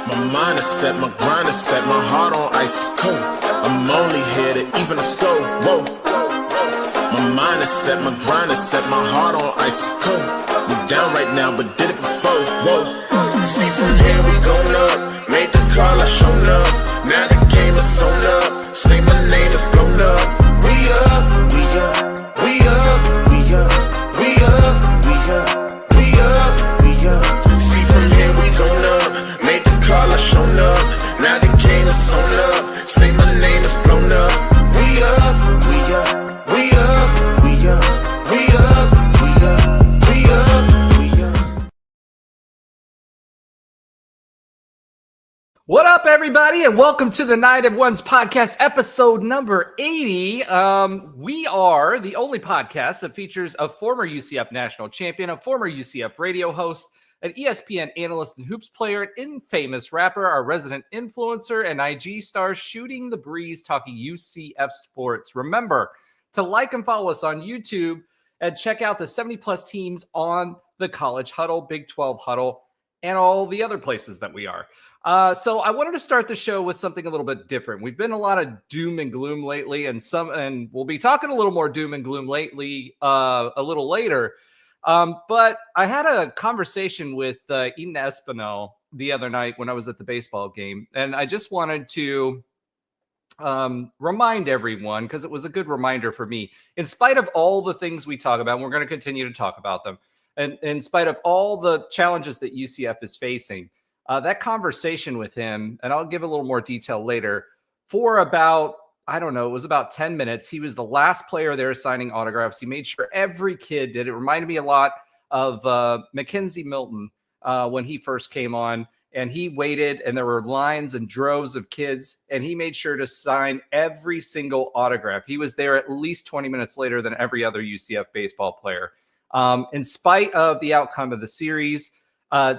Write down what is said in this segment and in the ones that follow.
My mind is set, my grind is set, my heart on ice cold. I'm only here to even a score. Whoa. My mind is set, my grind is set, my heart on ice cold. We down right now, but did it before. Whoa. See from here we going up. Made the call, I shown up. Now the game is sewn up. Say my name is blown up. We up, we up, we up, we up, we up, we up, we up, we up. See from here we going up. Made the call, I shown up. Now the game is sewn up. Say my name is blown up. We up, we up, we up, we up, we up, we up, we up, we up. What up, everybody, and welcome to the Night of Ones podcast, episode number 80. We are the only podcast that features a former UCF national champion, a former UCF radio host, an ESPN analyst and hoops player, an infamous rapper, our resident influencer, and IG star shooting the breeze talking UCF sports. Remember to like and follow us on YouTube and check out the 70-plus teams on the College Huddle, Big 12 Huddle, and all the other places that we are. So I wanted to start the show with something a little bit different. We've been a lot of doom and gloom lately, and we'll be talking a little more doom and gloom lately a little later. But I had a conversation with Eden Espinel the other night when I was at the baseball game, and I just wanted to remind everyone, because it was a good reminder for me, in spite of all the things we talk about, and we're going to continue to talk about them, and in spite of all the challenges that UCF is facing, that conversation with him, and I'll give a little more detail later, for about, I don't know, it was about 10 minutes. He was the last player there signing autographs. He made sure every kid did. It reminded me a lot of Mackenzie Milton when he first came on, and he waited, and there were lines and droves of kids, and he made sure to sign every single autograph. He was there at least 20 minutes later than every other UCF baseball player. In spite of the outcome of the series,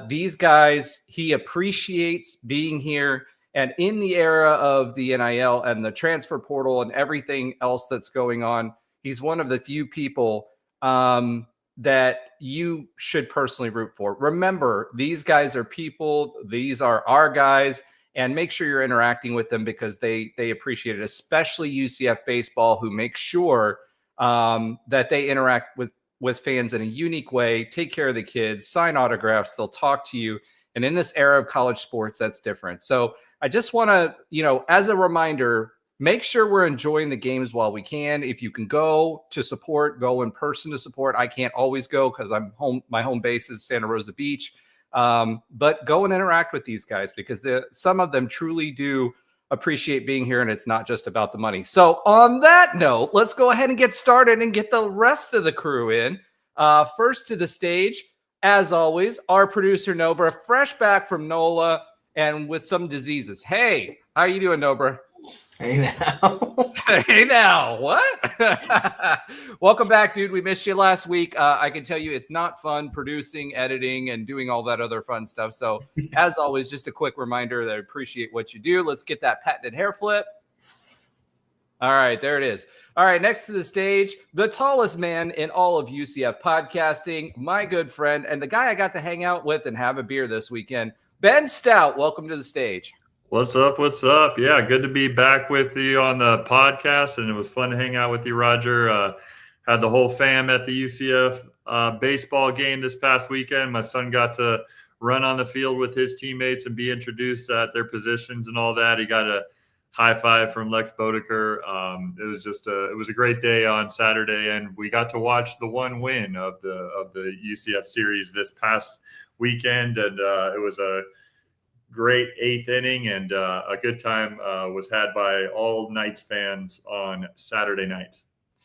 these guys, he appreciates being here. And in the era of the NIL and the transfer portal and everything else that's going on, he's one of the few people that you should personally root for. Remember, these guys are people. These are our guys. And make sure you're interacting with them because they appreciate it, especially UCF baseball, who make sure that they interact with fans in a unique way, take care of the kids, sign autographs, they'll talk to you. And in this era of college sports, that's different. So I just want to, as a reminder, make sure we're enjoying the games while we can. If you can go to support, go in person to support. I can't always go because I'm home. My home base is Santa Rosa Beach. But go and interact with these guys because some of them truly do appreciate being here, and it's not just about the money. So on that note, let's go ahead and get started and get the rest of the crew in. First to the stage, as always, our producer Nobra, fresh back from NOLA and with some diseases. Hey, how you doing, Nobra? Hey now. Hey now, what? Welcome back, dude. We missed you last week. I can tell you it's not fun producing, editing, and doing all that other fun stuff. So as always, just a quick reminder that I appreciate what you do. Let's get that patented hair flip. All right, there it is. All right, next to the stage, the tallest man in all of UCF podcasting, my good friend, and the guy I got to hang out with and have a beer this weekend, Ben Stout. Welcome to the stage. What's up? What's up? Yeah, good to be back with you on the podcast, and it was fun to hang out with you, Roger. Had the whole fam at the UCF baseball game this past weekend. My son got to run on the field with his teammates and be introduced at their positions and all that. He got a high five from Lex Bodeker. It was a great day on Saturday, and we got to watch the one win of the UCF series this past weekend, and it was a great eighth inning, and a good time was had by all Knights fans on Saturday night.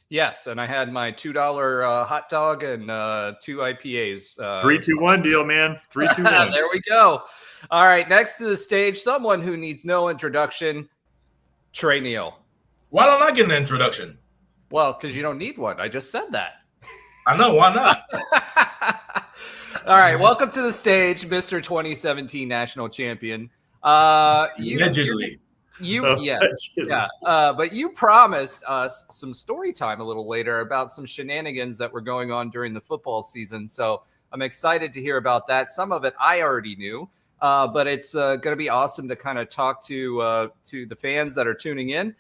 Yes, and I had my $2 hot dog and 2 IPAs. 3-2-1 deal, man. 3-2-1. There we go. All right, next to the stage, someone who needs no introduction, Trey Neal. Why don't I get an introduction? Well, because you don't need one. I just said that. I know. Why not? All right, welcome to the stage, Mr. 2017 national champion. Allegedly. But you promised us some story time a little later about some shenanigans that were going on during the football season. So I'm excited to hear about that. Some of it I already knew. But it's going to be awesome to kind of talk to the fans that are tuning in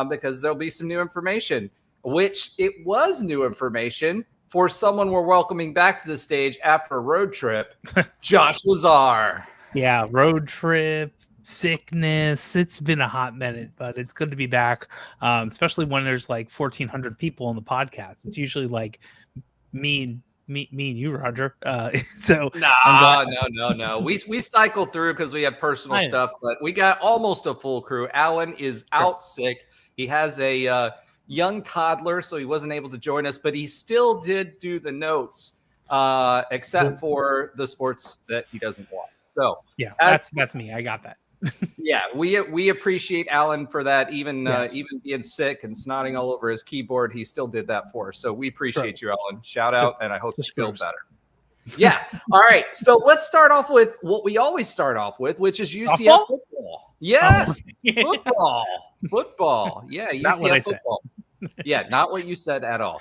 because there'll be some new information, which it was new information for someone we're welcoming back to the stage after a road trip, Josh Lazar. Yeah, road trip, sickness. It's been a hot minute, but it's good to be back, especially when there's like 1,400 people on the podcast. It's usually like me and you, Roger. So No. We cycle through because we have personal stuff, but we got almost a full crew. Alan is out sick. He has a young toddler, so he wasn't able to join us, but he still did do the notes, except for the sports that he doesn't watch. So yeah, that's me. I got that. Yeah, we appreciate Alan for that. Even being sick and snotting all over his keyboard, he still did that for us. So we appreciate you, Alan. Shout out, and I hope you feel better. Yeah. All right. So let's start off with what we always start off with, which is UCF football. Yes, football. Yeah, UCF football. Yeah, not what you said at all.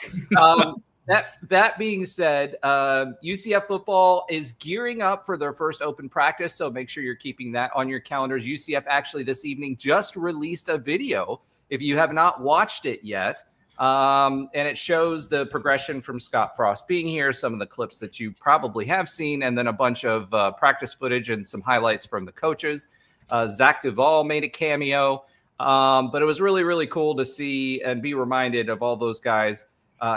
That being said, UCF football is gearing up for their first open practice, so make sure you're keeping that on your calendars. UCF actually this evening just released a video, if you have not watched it yet, and it shows the progression from Scott Frost being here, some of the clips that you probably have seen, and then a bunch of practice footage and some highlights from the coaches. Zach Duvall made a cameo, but it was really, really cool to see and be reminded of all those guys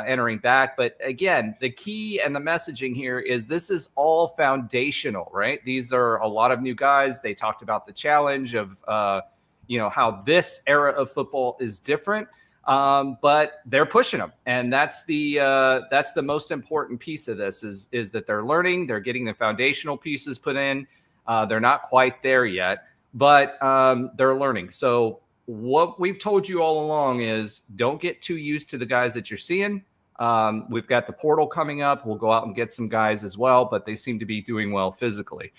entering back. But again, the key and the messaging here is this is all foundational, right? These are a lot of new guys. They talked about the challenge of, how this era of football is different, but they're pushing them. And that's the most important piece of this is that they're learning, they're getting the foundational pieces put in. They're not quite there yet, but they're learning. So what we've told you all along is don't get too used to the guys that you're seeing. We've got the portal coming up. We'll go out and get some guys as well, but they seem to be doing well physically.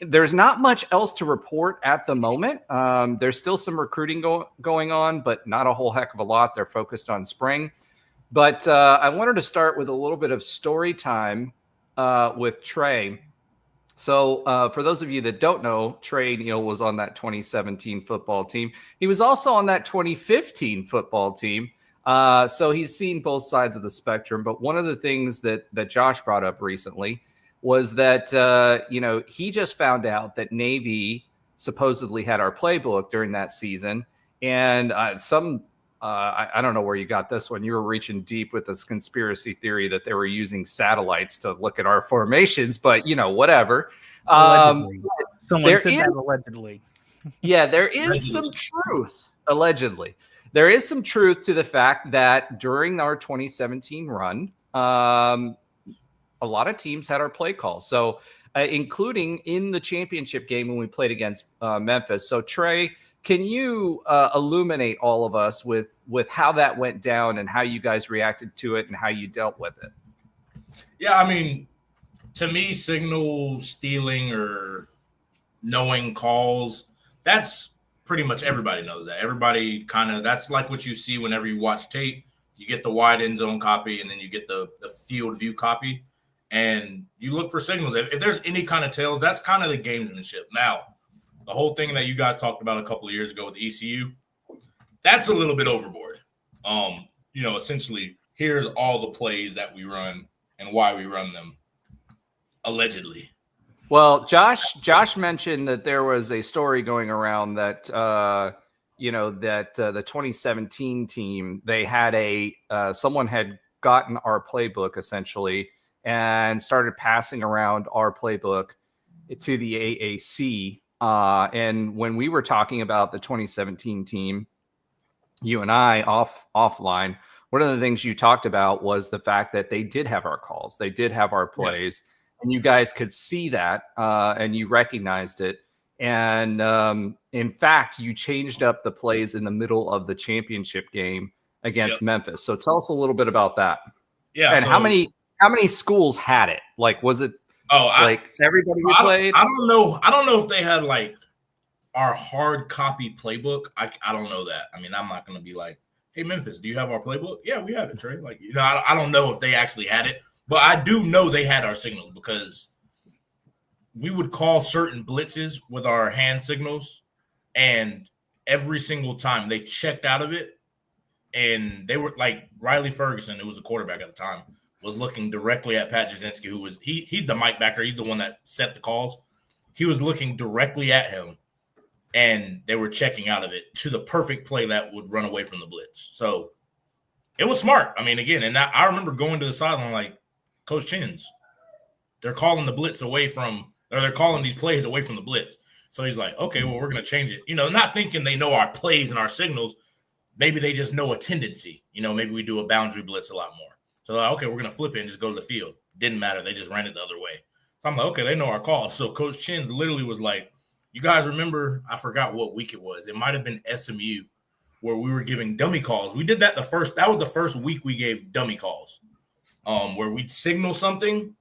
There's not much else to report at the moment. There's still some recruiting going on, but not a whole heck of a lot. They're focused on spring. But I wanted to start with a little bit of story time with Trey. So for those of you that don't know, Trey Neal was on that 2017 football team. He was also on that 2015 football team. So he's seen both sides of the spectrum. But one of the things that Josh brought up recently was that, he just found out that Navy supposedly had our playbook during that season. And I don't know where you got this one. You were reaching deep with this conspiracy theory that they were using satellites to look at our formations, but whatever. Someone said that allegedly. Yeah, there is some truth, allegedly. There is some truth to the fact that during our 2017 run, a lot of teams had our play calls. So including in the championship game when we played against Memphis. So Trey, can you illuminate all of us with how that went down and how you guys reacted to it and how you dealt with it? Yeah, I mean, to me, signal stealing or knowing calls, that's pretty much everybody knows that. Everybody that's like what you see whenever you watch tape. You get the wide end zone copy and then you get the field view copy and you look for signals. If there's any kind of tells, that's kind of the gamesmanship. Now, the whole thing that you guys talked about a couple of years ago with ECU, that's a little bit overboard. Essentially, here's all the plays that we run and why we run them, allegedly. Well, Josh mentioned that there was a story going around that, the 2017 team, they had someone had gotten our playbook essentially and started passing around our playbook to the AAC. And when we were talking about the 2017 team, you and I offline, one of the things you talked about was the fact that they did have our calls. They did have our plays, and you guys could see that and you recognized it. And in fact, you changed up the plays in the middle of the championship game against Memphis. So tell us a little bit about that. Yeah. And how many schools had it? Like, was it everybody who played? I don't know. I don't know if they had like our hard copy playbook. I don't know that. I mean, I'm not going to be like, hey, Memphis, do you have our playbook? Yeah, we have it, Trey. Like, I don't know if they actually had it, but I do know they had our signals because we would call certain blitzes with our hand signals, and every single time they checked out of it, and they were like Riley Ferguson, who was a quarterback at the time, was looking directly at Pat Jasinski, who was he's the mic backer, he's the one that set the calls. He was looking directly at him, and they were checking out of it to the perfect play that would run away from the blitz. So it was smart. I mean, again, and I remember going to the sideline like, Coach Chins, they're calling the blitz away from, or they're calling these plays away from the blitz. So he's like, okay, well, we're going to change it. You know, not thinking they know our plays and our signals. Maybe they just know a tendency. You know, maybe we do a boundary blitz a lot more. So, like, okay, we're going to flip it and just go to the field. Didn't matter. They just ran it the other way. So I'm like, okay, they know our calls. So Coach Chins literally was like, you guys remember, I forgot what week it was. It might have been SMU where we were giving dummy calls. We did that that was the first week we gave dummy calls, where we'd signal something,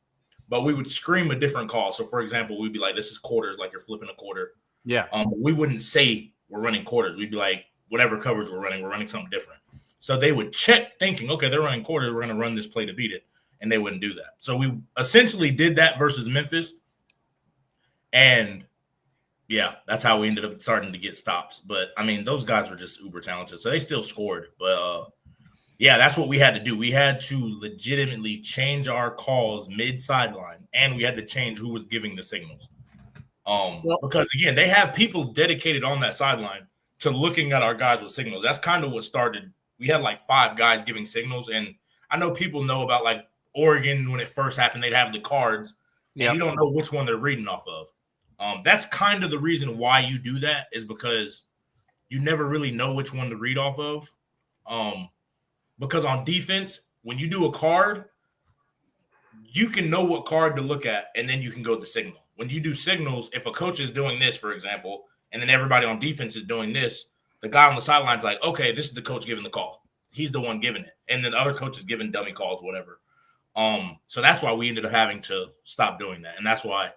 but we would scream a different call. So, for example, we'd be like, this is quarters, like you're flipping a quarter. Yeah. We wouldn't say we're running quarters. We'd be like, whatever coverage we're running something different. So they would check thinking, okay, they're running quarters, we're going to run this play to beat it. And they wouldn't do that. So we essentially did that versus Memphis. And, yeah, that's how we ended up starting to get stops. But, I mean, those guys were just uber talented. So they still scored. But, yeah, that's what we had to do. We had to legitimately change our calls mid-sideline, and we had to change who was giving the signals. Because, again, they have people dedicated on that sideline to looking at our guys with signals. That's kind of what started. We had like 5 guys giving signals, and I know people know about like Oregon when it first happened, they'd have the cards, and you don't know which one they're reading off of. That's kind of the reason why you do that, is because you never really know which one to read off of. Because on defense, when you do a card, you can know what card to look at, and then you can go to the signal. When you do signals, if a coach is doing this, for example, and then everybody on defense is doing this, the guy on the sideline's like, okay, this is the coach giving the call. He's the one giving it. And then the other coach is giving dummy calls, whatever. So that's why we ended up having to stop doing that. And that's why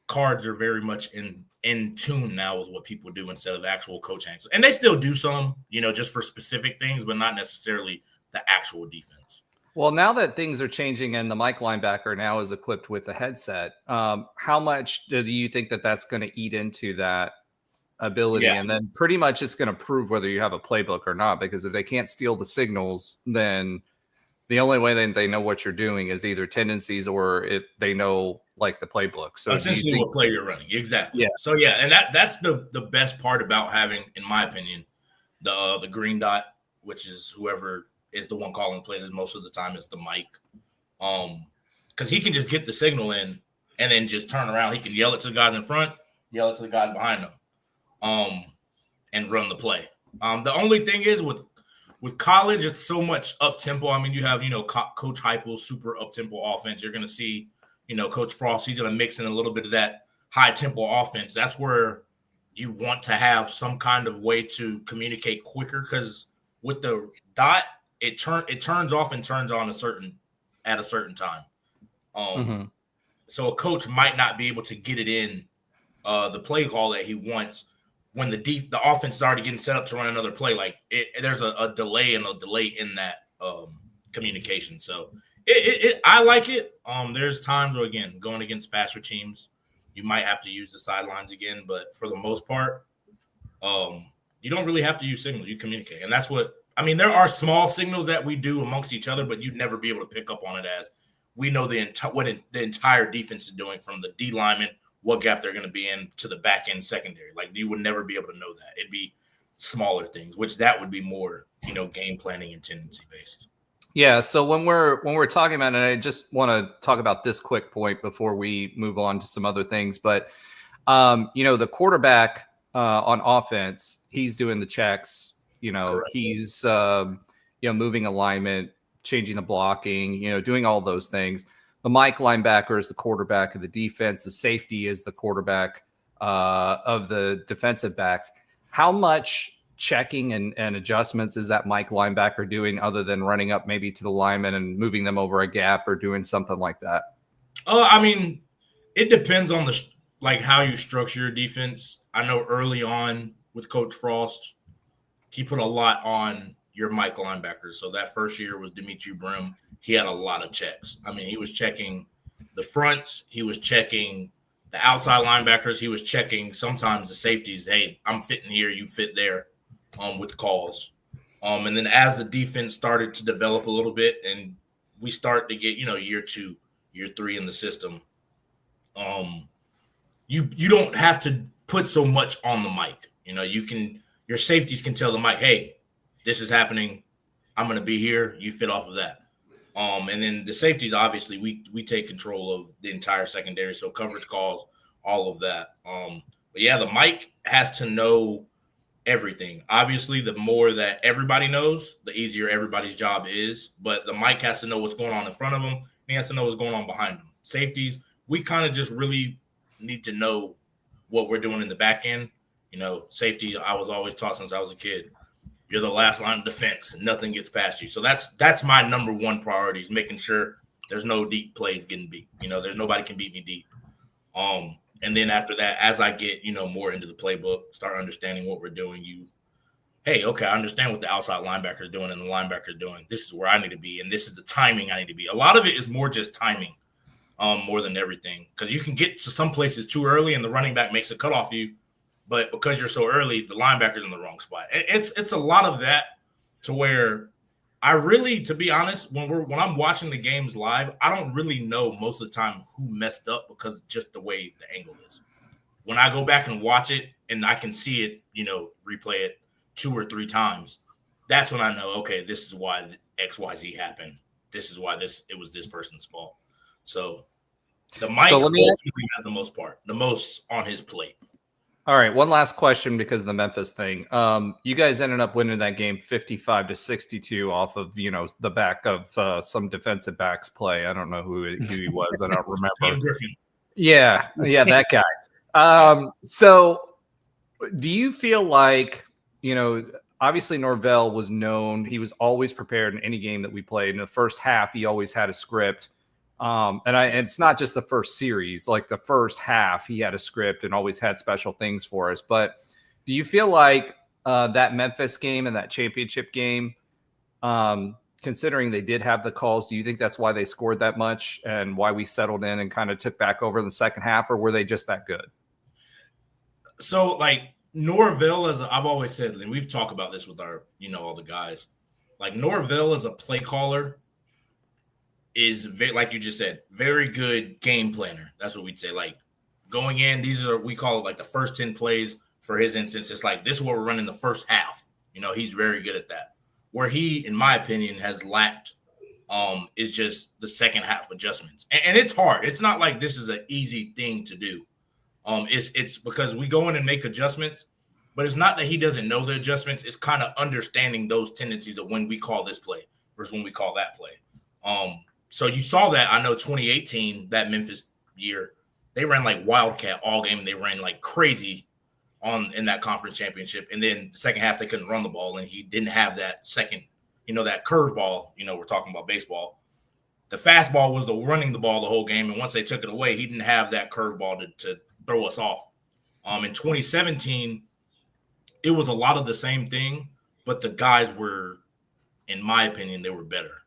cards are very much in tune now with what people do instead of actual coach hangs. And they still do some, you know, just for specific things, but not necessarily the actual defense. Well, now that things are changing and the Mike linebacker now is equipped with a headset, how much do you think that that's going to eat into that ability? Yeah. And then pretty much it's going to prove whether you have a playbook or not, because if they can't steal the signals, then the only way they know what you're doing is either tendencies or if they know like the playbook. So essentially what play you're running. Exactly. Yeah. So yeah, and that's the best part about having, in my opinion, the green dot, which is whoever is the one calling plays most of the time is the mic. Because he can just get the signal in and then just turn around. He can yell it to the guys in front, yell it to the guys behind him, and run the play. The only thing is with college, it's so much up tempo. I mean, you have, Coach Heupel's super up tempo offense. You're going to see, Coach Frost, he's going to mix in a little bit of that high tempo offense. That's where you want to have some kind of way to communicate quicker, because with the dot, it turns off and turns on at a certain time. So a coach might not be able to get it in the play call that he wants when the offense is already getting set up to run another play. Like there's a delay in that communication. So I like it. There's times where, again, going against faster teams, you might have to use the sidelines again, but for the most part, you don't really have to use signals. You communicate, and that's what. I mean, there are small signals that we do amongst each other, but you'd never be able to pick up on it as we know what the entire defense is doing, from the D lineman, what gap they're going to be in, to the back end secondary. Like, you would never be able to know that. It'd be smaller things, which that would be more, game planning and tendency based. Yeah. So when we're talking about it, I just want to talk about this quick point before we move on to some other things. But, the quarterback on offense, he's doing the checks. Correct. He's, moving alignment, changing the blocking, doing all those things. The Mike linebacker is the quarterback of the defense. The safety is the quarterback of the defensive backs. How much checking and adjustments is that Mike linebacker doing, other than running up maybe to the lineman and moving them over a gap or doing something like that? I mean, it depends on how you structure your defense. I know early on with Coach Frost, he put a lot on your Mike linebackers. So that first year was Dimitri Brim. He had a lot of checks. I mean, he was checking the fronts. He was checking the outside linebackers. He was checking sometimes the safeties. Hey, I'm fitting here. You fit there with calls. And then as the defense started to develop a little bit and we start to get, year 2, year 3 in the system, you don't have to put so much on the mic. Your safeties can tell the mic, hey, this is happening. I'm going to be here. You fit off of that. And then the safeties, obviously, we take control of the entire secondary, so coverage calls, all of that. But yeah, the mic has to know everything. Obviously, the more that everybody knows, the easier everybody's job is. But the mic has to know what's going on in front of them. He has to know what's going on behind them. Safeties, we kind of just really need to know what we're doing in the back end. Safety, I was always taught since I was a kid. You're the last line of defense. Nothing gets past you. So that's my number one priority is making sure there's no deep plays getting beat. There's nobody can beat me deep. And then after that, as I get, more into the playbook, start understanding what we're doing, hey, okay, I understand what the outside linebacker's doing and the linebacker's doing. This is where I need to be, and this is the timing I need to be. A lot of it is more just timing more than everything, because you can get to some places too early and the running back makes a cut off you, but because you're so early, the linebacker's in the wrong spot. It's a lot of that to where I really, to be honest, when I'm watching the games live, I don't really know most of the time who messed up because just the way the angle is. When I go back and watch it and I can see it, replay it 2 or 3 times, that's when I know, okay, this is why XYZ happened. This is why it was this person's fault. So the mic ultimately has the most on his plate. All right, one last question because of the Memphis thing. You guys ended up winning that game 55-62 off of, the back of some defensive backs play. I don't know who he was. I don't remember. Griffin. Yeah, that guy. So do you feel like, obviously Norvell was known. He was always prepared in any game that we played. In the first half, he always had a script. And it's not just the first series, like the first half, he had a script and always had special things for us. But do you feel like that Memphis game and that championship game, considering they did have the calls, do you think that's why they scored that much and why we settled in and kind of took back over in the second half, or were they just that good? So Norvell, as I've always said, and we've talked about this with our, all the guys, Norvell as a play caller is, like you just said, very good game planner. That's what we'd say. Going in, we call it the first 10 plays for his instance. It's this is what we're running the first half. He's very good at that. Where he, in my opinion, has lacked is just the second half adjustments. And it's hard. It's not like this is an easy thing to do. It's because we go in and make adjustments, but it's not that he doesn't know the adjustments. It's kind of understanding those tendencies of when we call this play versus when we call that play. So you saw that, I know 2018, that Memphis year, they ran Wildcat all game. And they ran crazy in that conference championship. And then the second half, they couldn't run the ball. And he didn't have that second, that curveball, we're talking about baseball. The fastball was the running the ball the whole game. And once they took it away, he didn't have that curveball to throw us off. In 2017, it was a lot of the same thing, but the guys were, in my opinion, they were better.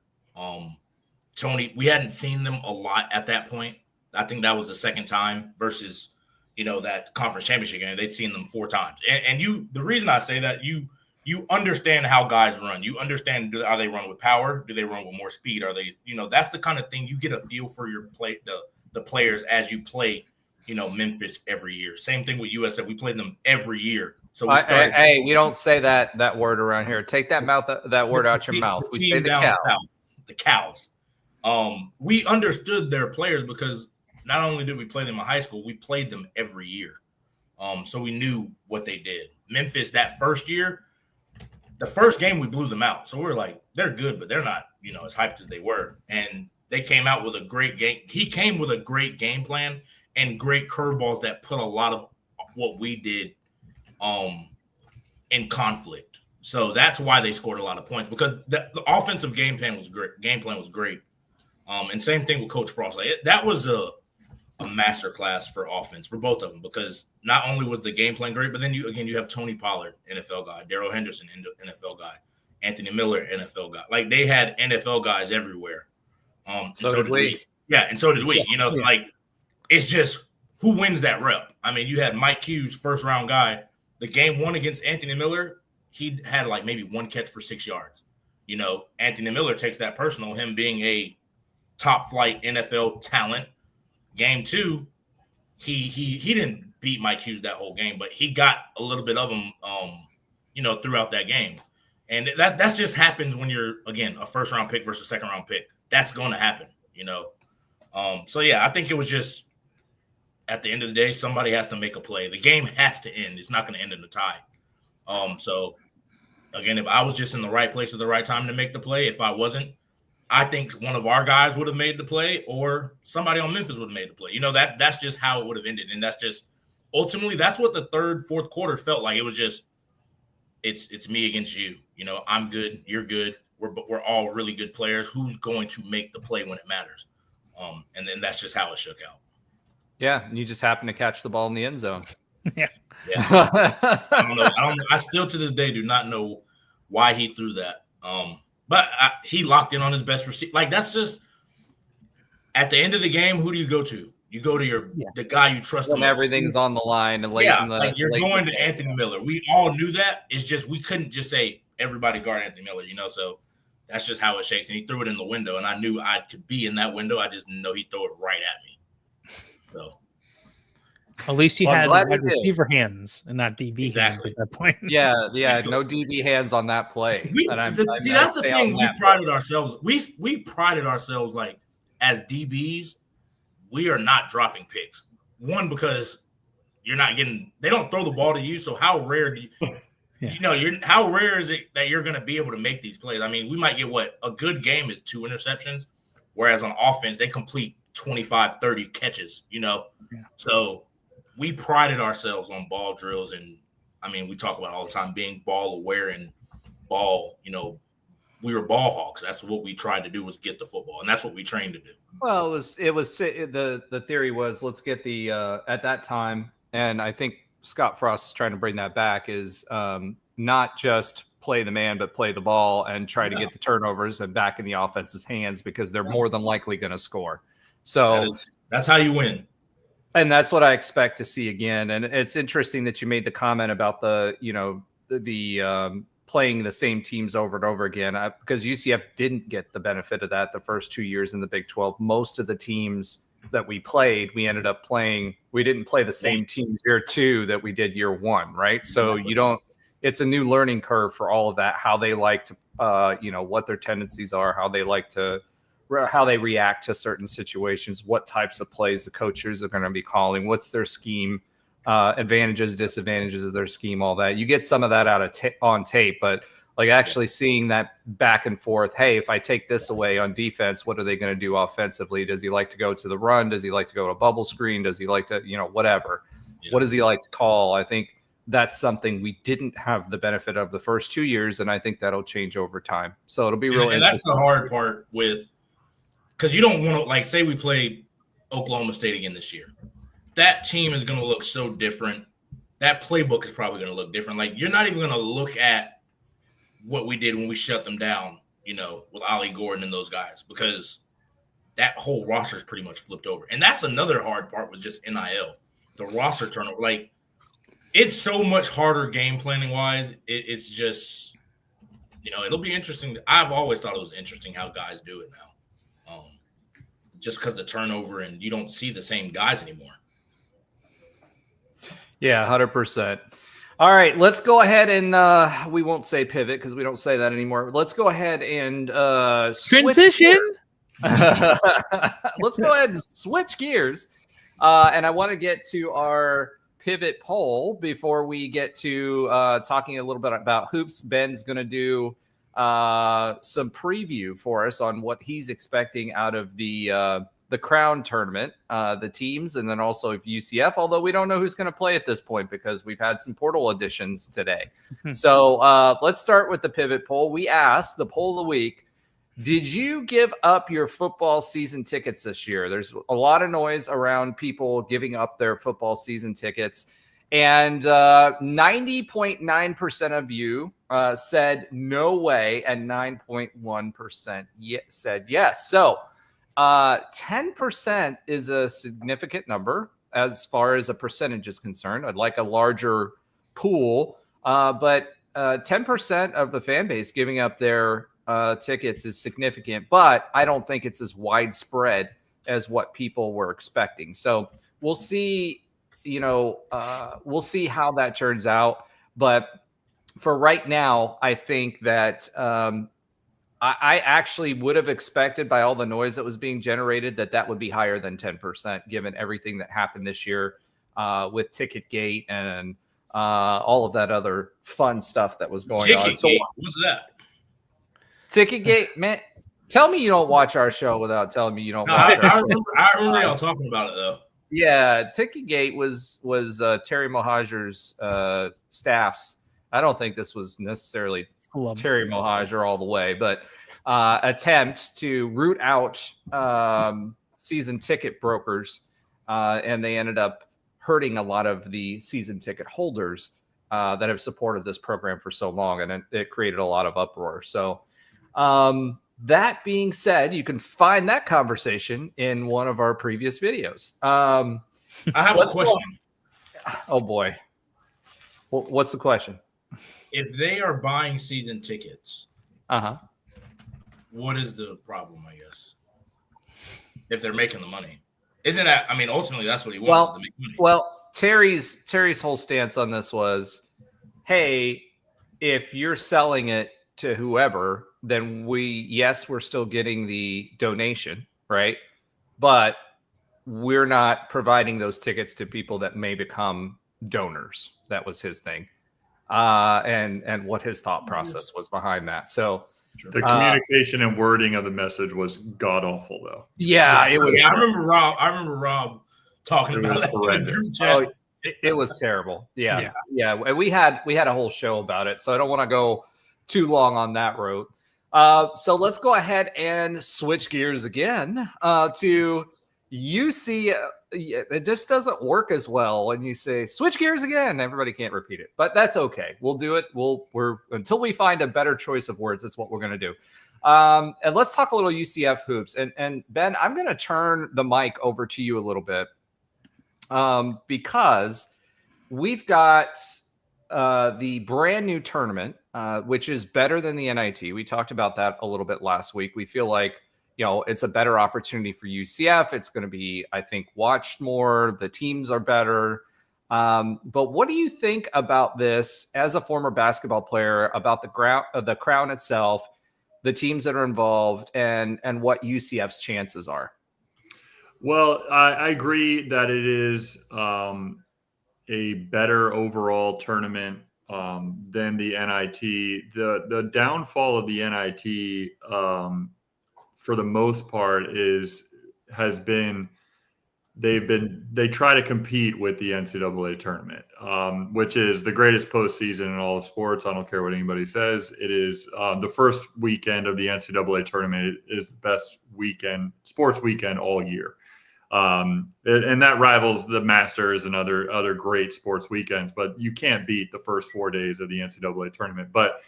Tony, we hadn't seen them a lot at that point. I think that was the second time versus, that conference championship game. They'd seen them 4 times. And the reason I say that, you understand how guys run. You understand, are they run with power? Do they run with more speed? Are they, that's the kind of thing you get a feel for your play, the players as you play, Memphis every year. Same thing with USF. We played them every year. So we don't say that word around here. Take that word out your mouth. We say the cows. The cows. We understood their players because not only did we play them in high school, we played them every year. So we knew what they did. Memphis, that first year, the first game we blew them out. So we were like, they're good, but they're not, as hyped as they were. And they came out with a great game. He came with a great game plan and great curveballs that put a lot of what we did in conflict. So that's why they scored a lot of points, because the offensive game plan was great. And same thing with Coach Frost. That was a master class for offense for both of them, because not only was the game plan great, but then you have Tony Pollard, NFL guy, Darrell Henderson, NFL guy, Anthony Miller, NFL guy. They had NFL guys everywhere. So did we. Yeah, and so did we. Yeah, So like it's just who wins that rep. I mean, you had Mike Hughes, first round guy. The game one against Anthony Miller, he had like maybe one catch for 6 yards. Anthony Miller takes that personal, him being a top flight NFL talent. Game two, he didn't beat Mike Hughes that whole game, but he got a little bit of him throughout that game. And that's just happens when you're, again, a first round pick versus second round pick. That's going to happen, So yeah, I think it was just at the end of the day, somebody has to make a play. The game has to end. It's not going to end in a tie. So again, if I was just in the right place at the right time to make the play, if I wasn't, I think one of our guys would have made the play or somebody on Memphis would have made the play. That's just how it would have ended. And that's just ultimately that's what the third, fourth quarter felt like. It was just it's me against you. I'm good, you're good. We're all really good players. Who's going to make the play when it matters? And then that's just how it shook out. Yeah, and you just happen to catch the ball in the end zone. Yeah. I don't know. I still to this day do not know why he threw that. But he locked in on his best receiver. Like that's just at the end of the game. Who do you go to? You go to the guy you trust. When everything's on the line and like you're going to Anthony Miller. We all knew that. It's just we couldn't just say everybody guard Anthony Miller. So that's just how it shakes. And he threw it in the window, and I knew I could be in that window. I just didn't know he'd throw it right at me. So. At least you had wide receiver hands and not DB hands at that point. Yeah, no DB hands on that play. That's the thing. We prided ourselves. We prided ourselves like as DBs, we are not dropping picks. One, because you're not getting. They don't throw the ball to you. So how rare do you? How rare is it that you're going to be able to make these plays? I mean, we might get a good game is 2 interceptions, whereas on offense they complete 25, 30 catches. So. We prided ourselves on ball drills, and I mean, we talk about all the time being ball aware and ball. We were ball hawks. That's what we tried to do was get the football, and that's what we trained to do. Well, it was the theory was let's get the at that time, and I think Scott Frost is trying to bring that back is not just play the man, but play the ball and try to get the turnovers and back in the offense's hands because they're more than likely going to score. So that's how you win. And that's what I expect to see again. And it's interesting that you made the comment about the playing the same teams over and over again because UCF didn't get the benefit of that the first 2 years in the Big 12. Most of the teams that we played, we ended up playing. We didn't play the same teams year 2 that we did year 1, right? So it's a new learning curve for all of that, how they like to, what their tendencies are, how they react to certain situations, what types of plays the coaches are going to be calling, what's their scheme, advantages, disadvantages of their scheme, all that. You get some of that out of on tape, but like actually seeing that back and forth, hey, if I take this away on defense, what are they going to do offensively? Does he like to go to the run? Does he like to go to bubble screen? Does he like to, whatever? Yeah. What does he like to call? I think that's something we didn't have the benefit of the first 2 years, and I think that'll change over time. So it'll be really interesting. And that's the hard part with – because you don't want to, like, say we play Oklahoma State again this year. That team is going to look so different. That playbook is probably going to look different. Like, you're not even going to look at what we did when we shut them down, with Ollie Gordon and those guys, because that whole roster is pretty much flipped over. And that's another hard part was just NIL, the roster turnover. Like, it's so much harder game planning-wise. It's just, it'll be interesting. I've always thought it was interesting how guys do it now. Just because the turnover and you don't see the same guys anymore. Yeah, 100%. All right, let's go ahead and we won't say pivot because we don't say that anymore. Let's go ahead and transition. Let's go ahead and switch gears. And I want to get to our pivot poll before we get to talking a little bit about hoops. Ben's going to do some preview for us on what he's expecting out of the Crown tournament, the teams, and then also UCF, although we don't know who's going to play at this point because we've had some portal additions today. So let's start with the pivot poll. We asked the poll of the week, did you give up your football season tickets this year? There's a lot of noise around people giving up their football season tickets. And 90.9% of you said no way, and 9.1% said yes. So 10% is a significant number as far as a percentage is concerned. I'd like a larger pool, but 10% of the fan base giving up their tickets is significant, but I don't think it's as widespread as what people were expecting. So we'll see, we'll see how that turns out. But for right now, I think that I actually would have expected, by all the noise that was being generated, that would be higher than 10%, given everything that happened this year with Ticketgate and all of that other fun stuff that was going on. So what's that? Ticketgate, man. Tell me you don't watch our show without telling me you don't watch our show. I remember y'all talking about it though. Yeah, Ticketgate was Terry Mohajer's staff's. I don't think this was necessarily Terry Mohajer all the way, but attempt to root out season ticket brokers, and they ended up hurting a lot of the season ticket holders that have supported this program for so long, and it created a lot of uproar. So that being said, you can find that conversation in one of our previous videos. I have a question. Oh boy. What's the question? If they are buying season tickets, what is the problem, I guess? If they're making the money. Isn't that, I mean, ultimately that's what he wants, to make money. Well, Terry's whole stance on this was, hey, if you're selling it to whoever, then we're still getting the donation, right? But we're not providing those tickets to people that may become donors. That was his thing. And what his thought process was behind that. So the communication and wording of the message was god awful, though. Yeah, it was. Yeah, I remember Rob talking about that. It was terrible. Yeah. And we had a whole show about it, so I don't want to go too long on that road. So let's go ahead and switch gears again to UC. It just doesn't work as well when you say switch gears again. Everybody can't repeat it, but that's okay. We'll do it. We're until we find a better choice of words. That's what we're going to do. And let's talk a little UCF hoops. And Ben, I'm going to turn the mic over to you a little bit because we've got the brand new tournament, which is better than the NIT. We talked about that a little bit last week. We feel like, it's a better opportunity for UCF. It's going to be, I think, watched more. The teams are better. But what do you think about this as a former basketball player, about the crown itself, the teams that are involved, and what UCF's chances are? Well, I agree that it is a better overall tournament than the NIT. The downfall of the NIT for the most part has been they try to compete with the NCAA tournament, which is the greatest postseason in all of sports. I don't care what anybody says. It is the first weekend of the NCAA tournament is the best sports weekend all year. And that rivals the Masters and other great sports weekends, but you can't beat the first 4 days of the NCAA tournament. But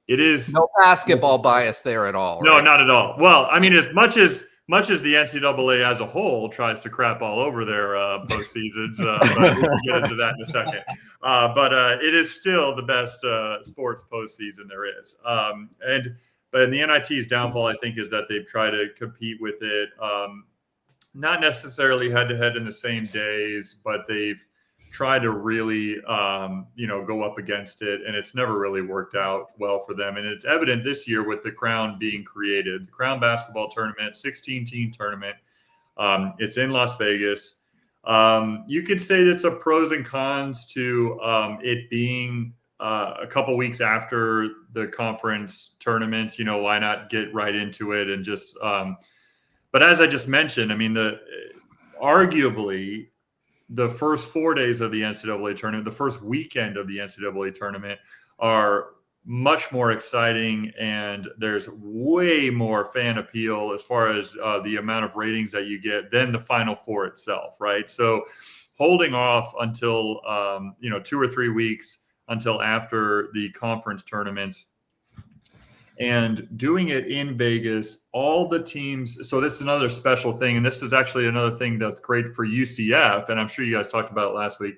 it is no basketball bias there at all. No, right? Not at all. Well, I mean, as much as the NCAA as a whole tries to crap all over their postseasons, but we'll get into that in a second. But it is still the best sports postseason there is. But in the NIT's downfall, I think, is that they've tried to compete with it. Not necessarily head-to-head in the same days, but they've tried to really, go up against it, and it's never really worked out well for them. And it's evident this year with the Crown being created. The Crown basketball tournament, 16-team tournament. It's in Las Vegas. You could say that's a pros and cons to it being a couple weeks after the conference tournaments. Why not get right into it and just but as I just mentioned, I mean, arguably the first 4 days of the NCAA tournament, the first weekend of the NCAA tournament are much more exciting, and there's way more fan appeal as far as the amount of ratings that you get than the Final Four itself, right? So holding off until, 2 or 3 weeks until after the conference tournaments And doing it in Vegas, all the teams. So this is another special thing, and this is actually another thing that's great for UCF. And I'm sure you guys talked about it last week.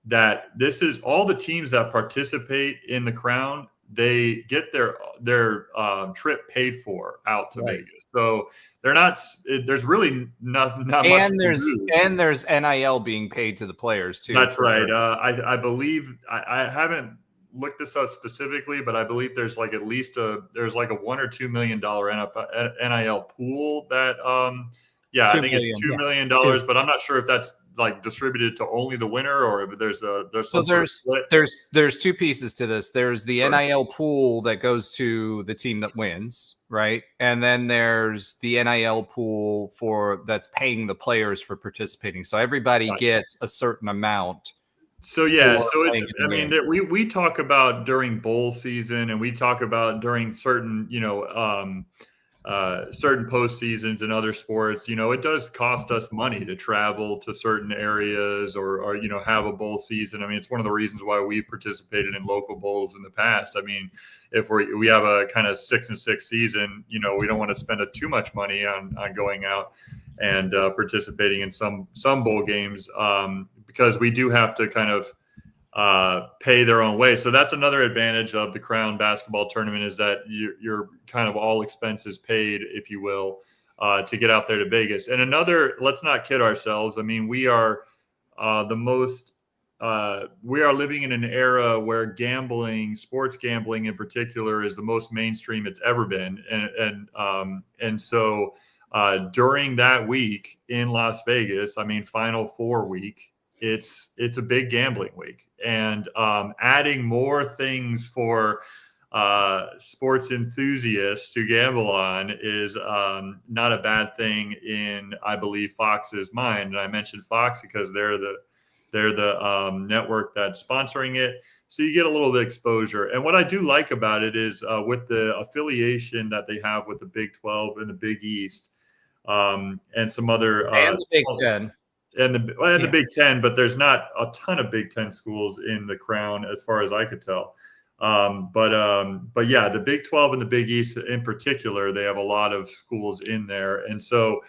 That this is all the teams that participate in the Crown. They get their trip paid for out to Vegas. So they're not. There's really not much. And there's NIL being paid to the players too. That's right. I believe I haven't looked this up specifically, but I believe there's like at least there's like a $1 or $2 million NIL pool that I think it's $2 million, but I'm not sure if that's like distributed to only the winner or if there's some sort of split. There's two pieces to this. There's the NIL pool that goes to the team that wins, right? And then there's the NIL pool that's paying the players for participating. So everybody gets a certain amount. So it's, I mean, we talk about during bowl season, and we talk about during certain, certain postseasons and other sports. It does cost us money to travel to certain areas or have a bowl season. I mean, it's one of the reasons why we participated in local bowls in the past. I mean, if we have a kind of 6-6 season, we don't want to spend too much money on going out and participating in some bowl games because we do have to kind of pay their own way. So that's another advantage of the Crown basketball tournament is that you're kind of all expenses paid, if you will, to get out there to Vegas. And let's not kid ourselves. I mean, we are we are living in an era where gambling, sports gambling in particular, is the most mainstream it's ever been. And so during that week in Las Vegas, I mean, Final Four week, it's a big gambling week, and adding more things for sports enthusiasts to gamble on is not a bad thing in, I believe, Fox's mind. And I mentioned Fox because they're the network that's sponsoring it. So you get a little bit of exposure. And what I do like about it is with the affiliation that they have with the Big 12 and the Big East and some other and the Big 10. And the Big Ten, but there's not a ton of Big Ten schools in the Crown as far as I could tell. But yeah, the Big 12 and the Big East in particular, they have a lot of schools in there. And so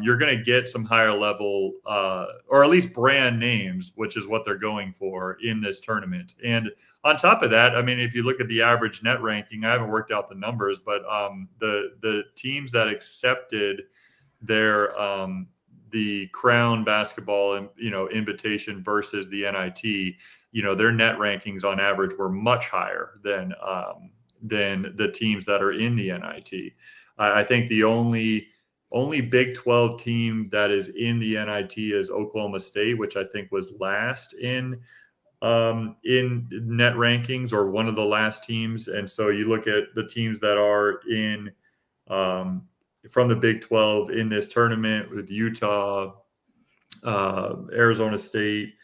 you're going to get some higher level or at least brand names, which is what they're going for in this tournament. And on top of that, I mean, if you look at the average net ranking, I haven't worked out the numbers, but the teams that accepted their the Crown basketball and invitation versus the NIT, their net rankings on average were much higher than the teams that are in the NIT. I think the only Big 12 team that is in the NIT is Oklahoma State, which I think was last in net rankings, or one of the last teams. And so you look at the teams that are in from the Big 12 in this tournament with Utah, Arizona State,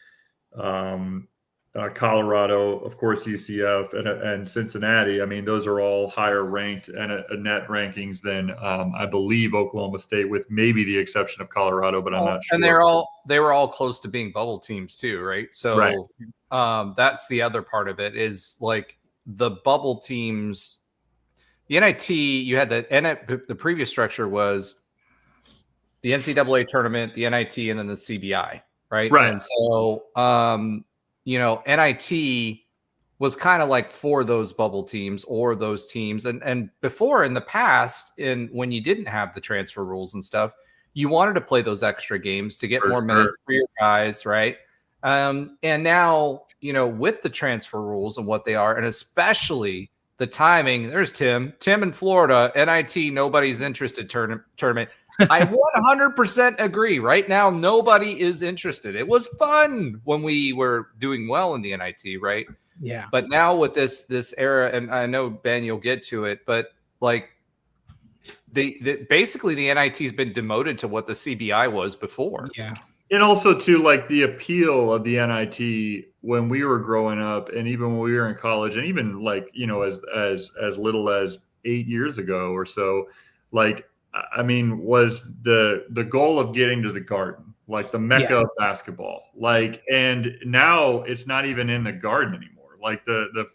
Colorado, of course, UCF, and Cincinnati. I mean, those are all higher ranked and net rankings than I believe Oklahoma State, with maybe the exception of Colorado, but I'm not sure. And they were all close to being bubble teams too, right? So that's the other part of it is like the bubble teams. The NIT, you had the previous structure was the NCAA tournament, the NIT, and then the CBI, right? Right. And so, NIT was kind of like for those bubble teams or those teams. And before in the past, when you didn't have the transfer rules and stuff, you wanted to play those extra games to get more minutes for your guys, right? And now, with the transfer rules and what they are, and especially the timing, there's Tim in Florida, NIT, nobody's interested tournament. I 100% agree. Right now, nobody is interested. It was fun when we were doing well in the NIT, right? Yeah. But now with this era, and I know, Ben, you'll get to it, but like basically the NIT has been demoted to what the CBI was before. Yeah. And also, too, like the appeal of the NIT when we were growing up, and even when we were in college, and even like as little as 8 years ago or so, like I mean, was the goal of getting to the Garden, like the mecca of basketball, like, and now it's not even in the Garden anymore. Like the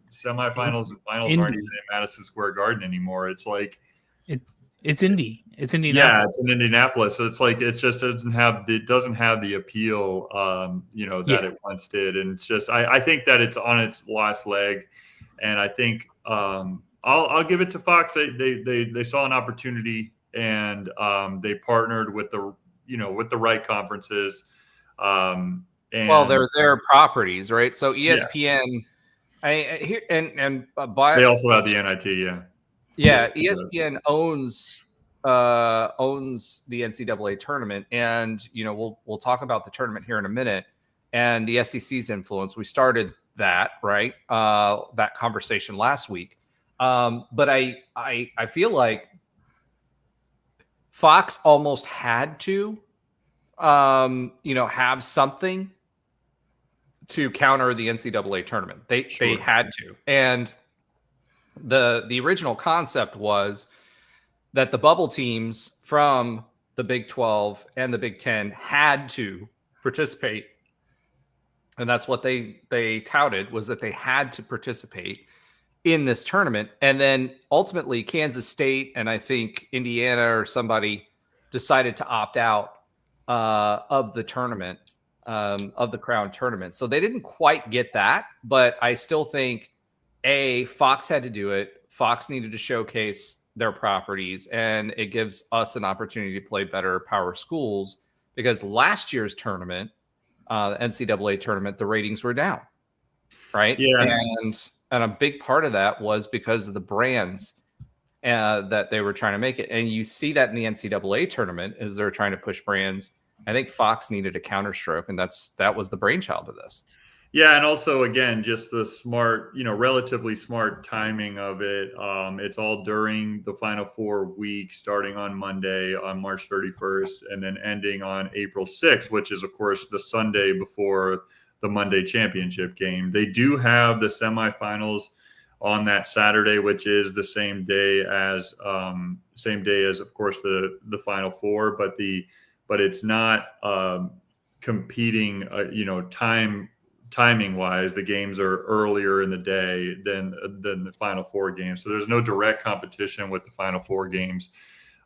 semifinals and finals Indy. aren't even in Madison Square Garden anymore. It's like it's Indy. It's Indianapolis. Yeah, it's in Indianapolis. So it's like it just doesn't have the appeal that it once did. And it's just I think that it's on its last leg. And I think I'll give it to Fox. They saw an opportunity and they partnered with the right conferences. And they're their properties, right? So ESPN, they also have the NIT, ESPN owns the NCAA tournament, and we'll talk about the tournament here in a minute and the SEC's influence. We started that that conversation last week, but I feel like Fox almost had to have something to counter the NCAA tournament. They had to. And the original concept was that the bubble teams from the Big 12 and the Big 10 had to participate. And that's what they touted, was that they had to participate in this tournament. And then ultimately Kansas State and I think Indiana or somebody decided to opt out of the tournament, of the Crown tournament. So they didn't quite get that, but I still think Fox had to do it. Fox needed to showcase their properties, and it gives us an opportunity to play better power schools, because last year's tournament, NCAA tournament, the ratings were down, right? Yeah. And a big part of that was because of the brands that they were trying to make it. And you see that in the NCAA tournament as they're trying to push brands. I think Fox needed a counterstroke, and that was the brainchild of this. Yeah, and also, again, just the smart, relatively smart timing of it. It's all during the Final Four week, starting on Monday on March 31st, and then ending on April 6th, which is, of course, the Sunday before the Monday championship game. They do have the semifinals on that Saturday, which is the same day as, of course, the Final Four, but it's not competing, timing wise. The games are earlier in the day than the Final Four games. So there's no direct competition with the Final Four games.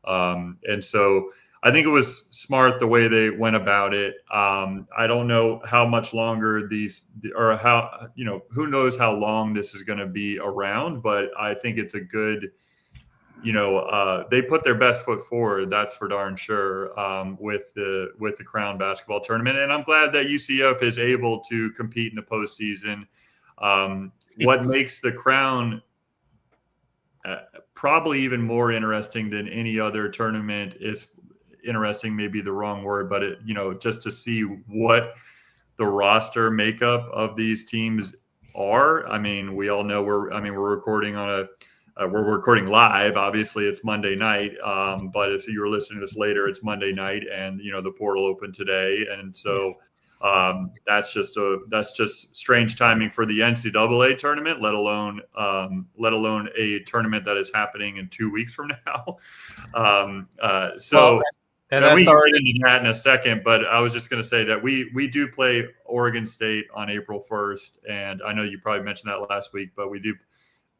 And so I think it was smart the way they went about it. I don't know how much longer who knows how long this is going to be around, but I think it's a good, they put their best foot forward. That's for darn sure, with the Crown basketball tournament. And I'm glad that UCF is able to compete in the postseason. What makes the Crown probably even more interesting than any other tournament is interesting, maybe the wrong word, but just to see what the roster makeup of these teams are. I mean, we all know we're recording we're recording live. Obviously, it's Monday night. But if you were listening to this later, it's Monday night, and the portal opened today, and so that's just strange timing for the NCAA tournament, let alone a tournament that is happening in 2 weeks from now. And we can get into that in a second, but I was just going to say that we do play Oregon State on April 1st, and I know you probably mentioned that last week, but we do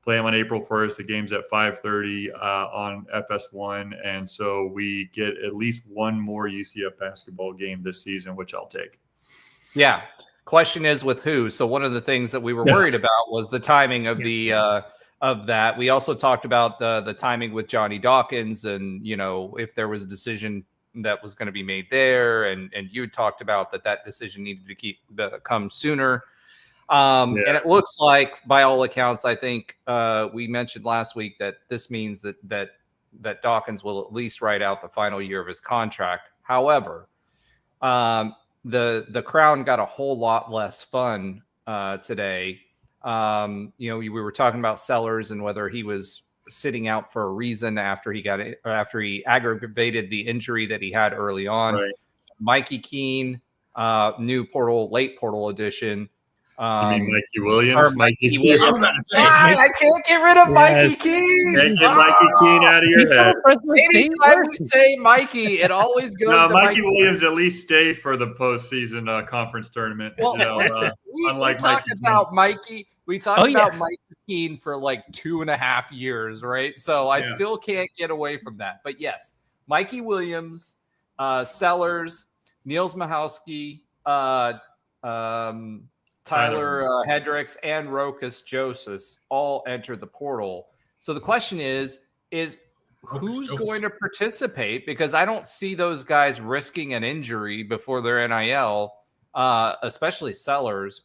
play them on April 1st. The game's at 5:30 on FS1, and so we get at least one more UCF basketball game this season, which I'll take. Yeah. Question is with who? So one of the things that we were worried about was the timing of of that. We also talked about the timing with Johnny Dawkins, and if there was a decision that was going to be made there, and you had talked about that decision needed to come sooner. And it looks like, by all accounts, I think we mentioned last week that this means that Dawkins will at least ride out the final year of his contract. However, the Crown got a whole lot less fun today. We were talking about Sellers and whether he was sitting out for a reason after he aggravated the injury that he had early on. Right. Mikey Keene, new late portal addition. You mean Mikey Williams? or Mikey I Williams. was about to say, I can't get rid of Mikey Yes. Keene. Can't get Mikey Keene out of your head. Anytime we say Mikey, it always goes No, to Mikey Williams at least stay for the postseason conference tournament. Well, you know, listen, we unlike talked Mikey about Mikey. We talked Oh, yeah. about Mikey Keene for like 2.5 years, right? So I still can't get away from that. But yes, Mikey Williams, Sellers, Niels Mahowski, Tyler Hendricks, and Rokas Joseph all entered the portal. So the question is who's going to participate? Because I don't see those guys risking an injury before their NIL, especially Sellers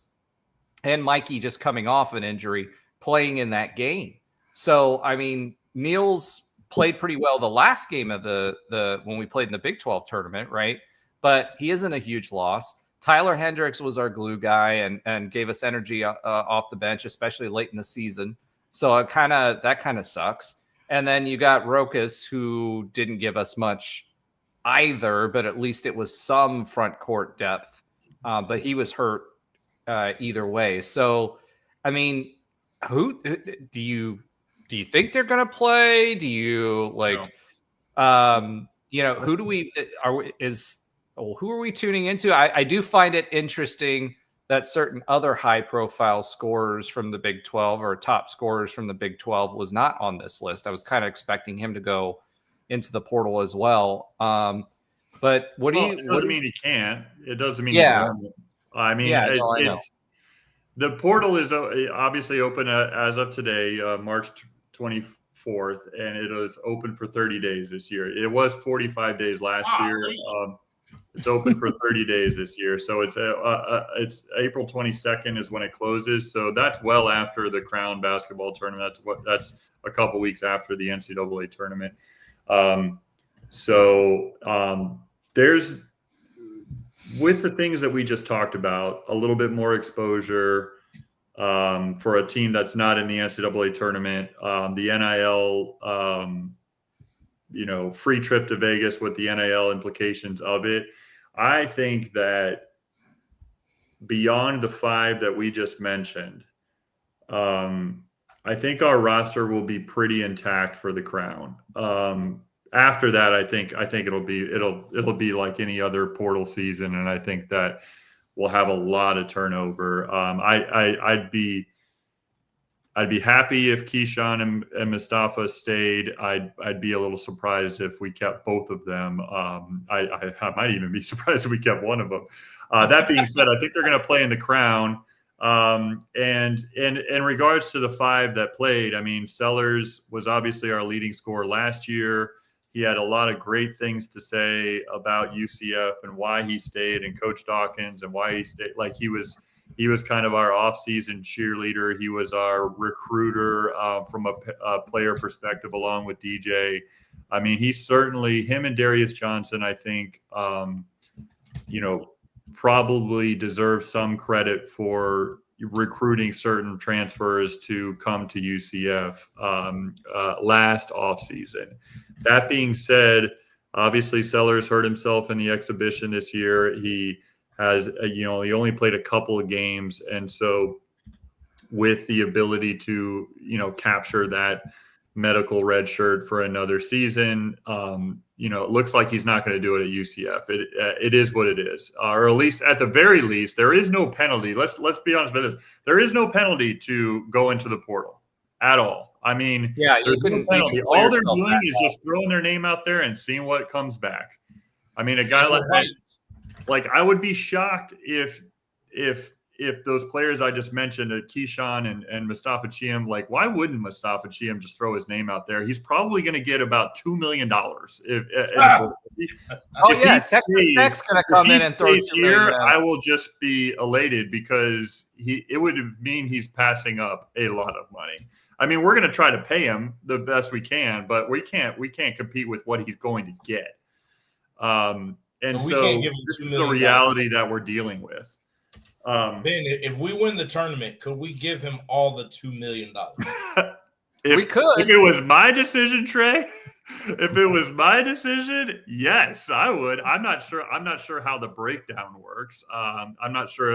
and Mikey just coming off an injury playing in that game. So, I mean, Niels played pretty well the last game of the when we played in the Big 12 tournament, right? But he isn't a huge loss. Tyler Hendricks was our glue guy and gave us energy off the bench, especially late in the season. So that kind of sucks. And then you got Rokas, who didn't give us much either, but at least it was some front court depth. But he was hurt either way. So, I mean, who do you think they're going to play? Do you like, who do we who are we tuning into? I do find it interesting that certain other high-profile scorers from the Big 12 or top scorers from the Big 12 was not on this list. I was kind of expecting him to go into the portal as well. But what do you? It doesn't mean he can't. It doesn't mean Yeah. he won't. I mean, I know. The portal is obviously open as of today, March 24th, and it is open for 30 days this year. It was 45 days last year. It's open for 30 days this year. So it's April 22nd is when it closes. So that's well after the Crown basketball tournament. That's a couple weeks after the NCAA tournament. There's, with the things that we just talked about, a little bit more exposure for a team that's not in the NCAA tournament, the NIL, free trip to Vegas with the NIL implications of it. I think that beyond the 5 that we just mentioned, I think our roster will be pretty intact for the Crown. After that, I think it'll be like any other portal season, and I think that we'll have a lot of turnover. I'd be happy if Keyshawn and Mustafa stayed. I'd be a little surprised if we kept both of them. I might even be surprised if we kept one of them. That being said, I think they're going to play in the Crown. And in regards to the 5 that played, I mean, Sellers was obviously our leading scorer last year. He had a lot of great things to say about UCF and why he stayed, and Coach Dawkins and why he stayed. Like he was kind of our off-season cheerleader. He was our recruiter from a player perspective, along with DJ. I mean, he's certainly, him and Darius Johnson, I think, probably deserve some credit for recruiting certain transfers to come to UCF last offseason. That being said, obviously Sellers hurt himself in the exhibition this year. He has, he only played a couple of games. And so with the ability to, capture that medical red shirt for another season, it looks like he's not going to do it at UCF. It is what it is, or at least at the very least, there is no penalty. Let's be honest about this. There is no penalty to go into the portal at all. I mean, there's no penalty. All they're doing is just throwing their name out there and seeing what comes back. I mean, a guy like I would be shocked if those players I just mentioned, Keyshawn and Mustafa Chiam, like, why wouldn't Mustafa Chiam just throw his name out there? He's probably going to get about $2 million. Texas Tech's going to come in and throw $2 million. I will just be elated because it would mean he's passing up a lot of money. I mean, we're going to try to pay him the best we can, but we can't compete with what he's going to get. And so this is the reality that we're dealing with. Ben, if we win the tournament, could we give him all the $2 million? We could. If it was my decision, Trey. If it was my decision, yes, I would. I'm not sure how the breakdown works. I'm not sure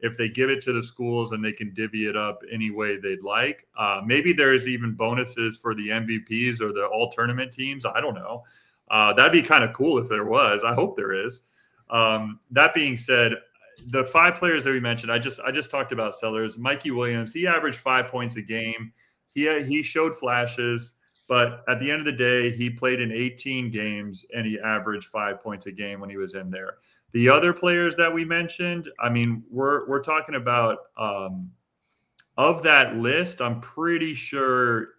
if they give it to the schools and they can divvy it up any way they'd like. Maybe there's even bonuses for the MVPs or the all tournament teams. I don't know. That'd be kind of cool if there was. I hope there is. That being said, the 5 players that we mentioned, I just talked about Sellers. Mikey Williams, he averaged 5 points a game. He showed flashes, but at the end of the day, he played in 18 games and he averaged 5 points a game when he was in there. The other players that we mentioned, I mean, we're talking about of that list. I'm pretty sure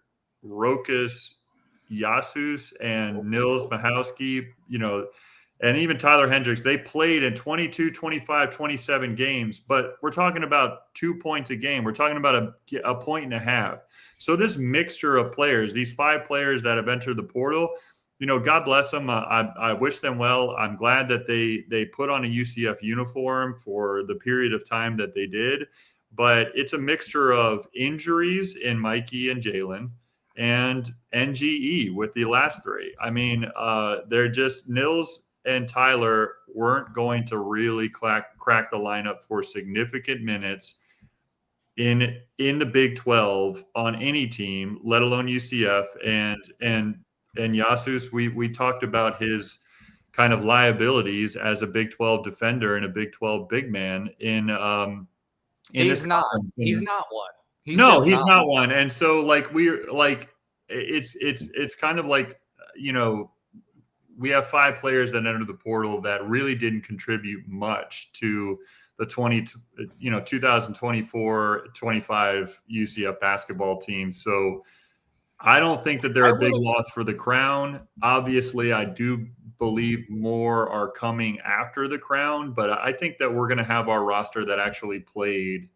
Rokas Yasus and Nils Mahowski, and even Tyler Hendricks, they played in 22, 25, 27 games, but we're talking about 2 points a game. We're talking about a point and a half. So this mixture of players, these 5 players that have entered the portal, God bless them. I wish them well. I'm glad that they put on a UCF uniform for the period of time that they did, but it's a mixture of injuries in Mikey and Jalen and NGE with the last 3. I mean, they're just Nils and Tyler weren't going to really crack the lineup for significant minutes in the Big 12 on any team, let alone UCF. And Yasus, we talked about his kind of liabilities as a Big 12 defender and a Big 12 big man in he's this not. conference. He's not one. He's not one. And so it's kind of like, we have 5 players that entered the portal that really didn't contribute much to the 2024-25 UCF basketball team. So I don't think that they're a big loss for the crown. Obviously, I do believe more are coming after the crown, but I think that we're going to have our roster that actually played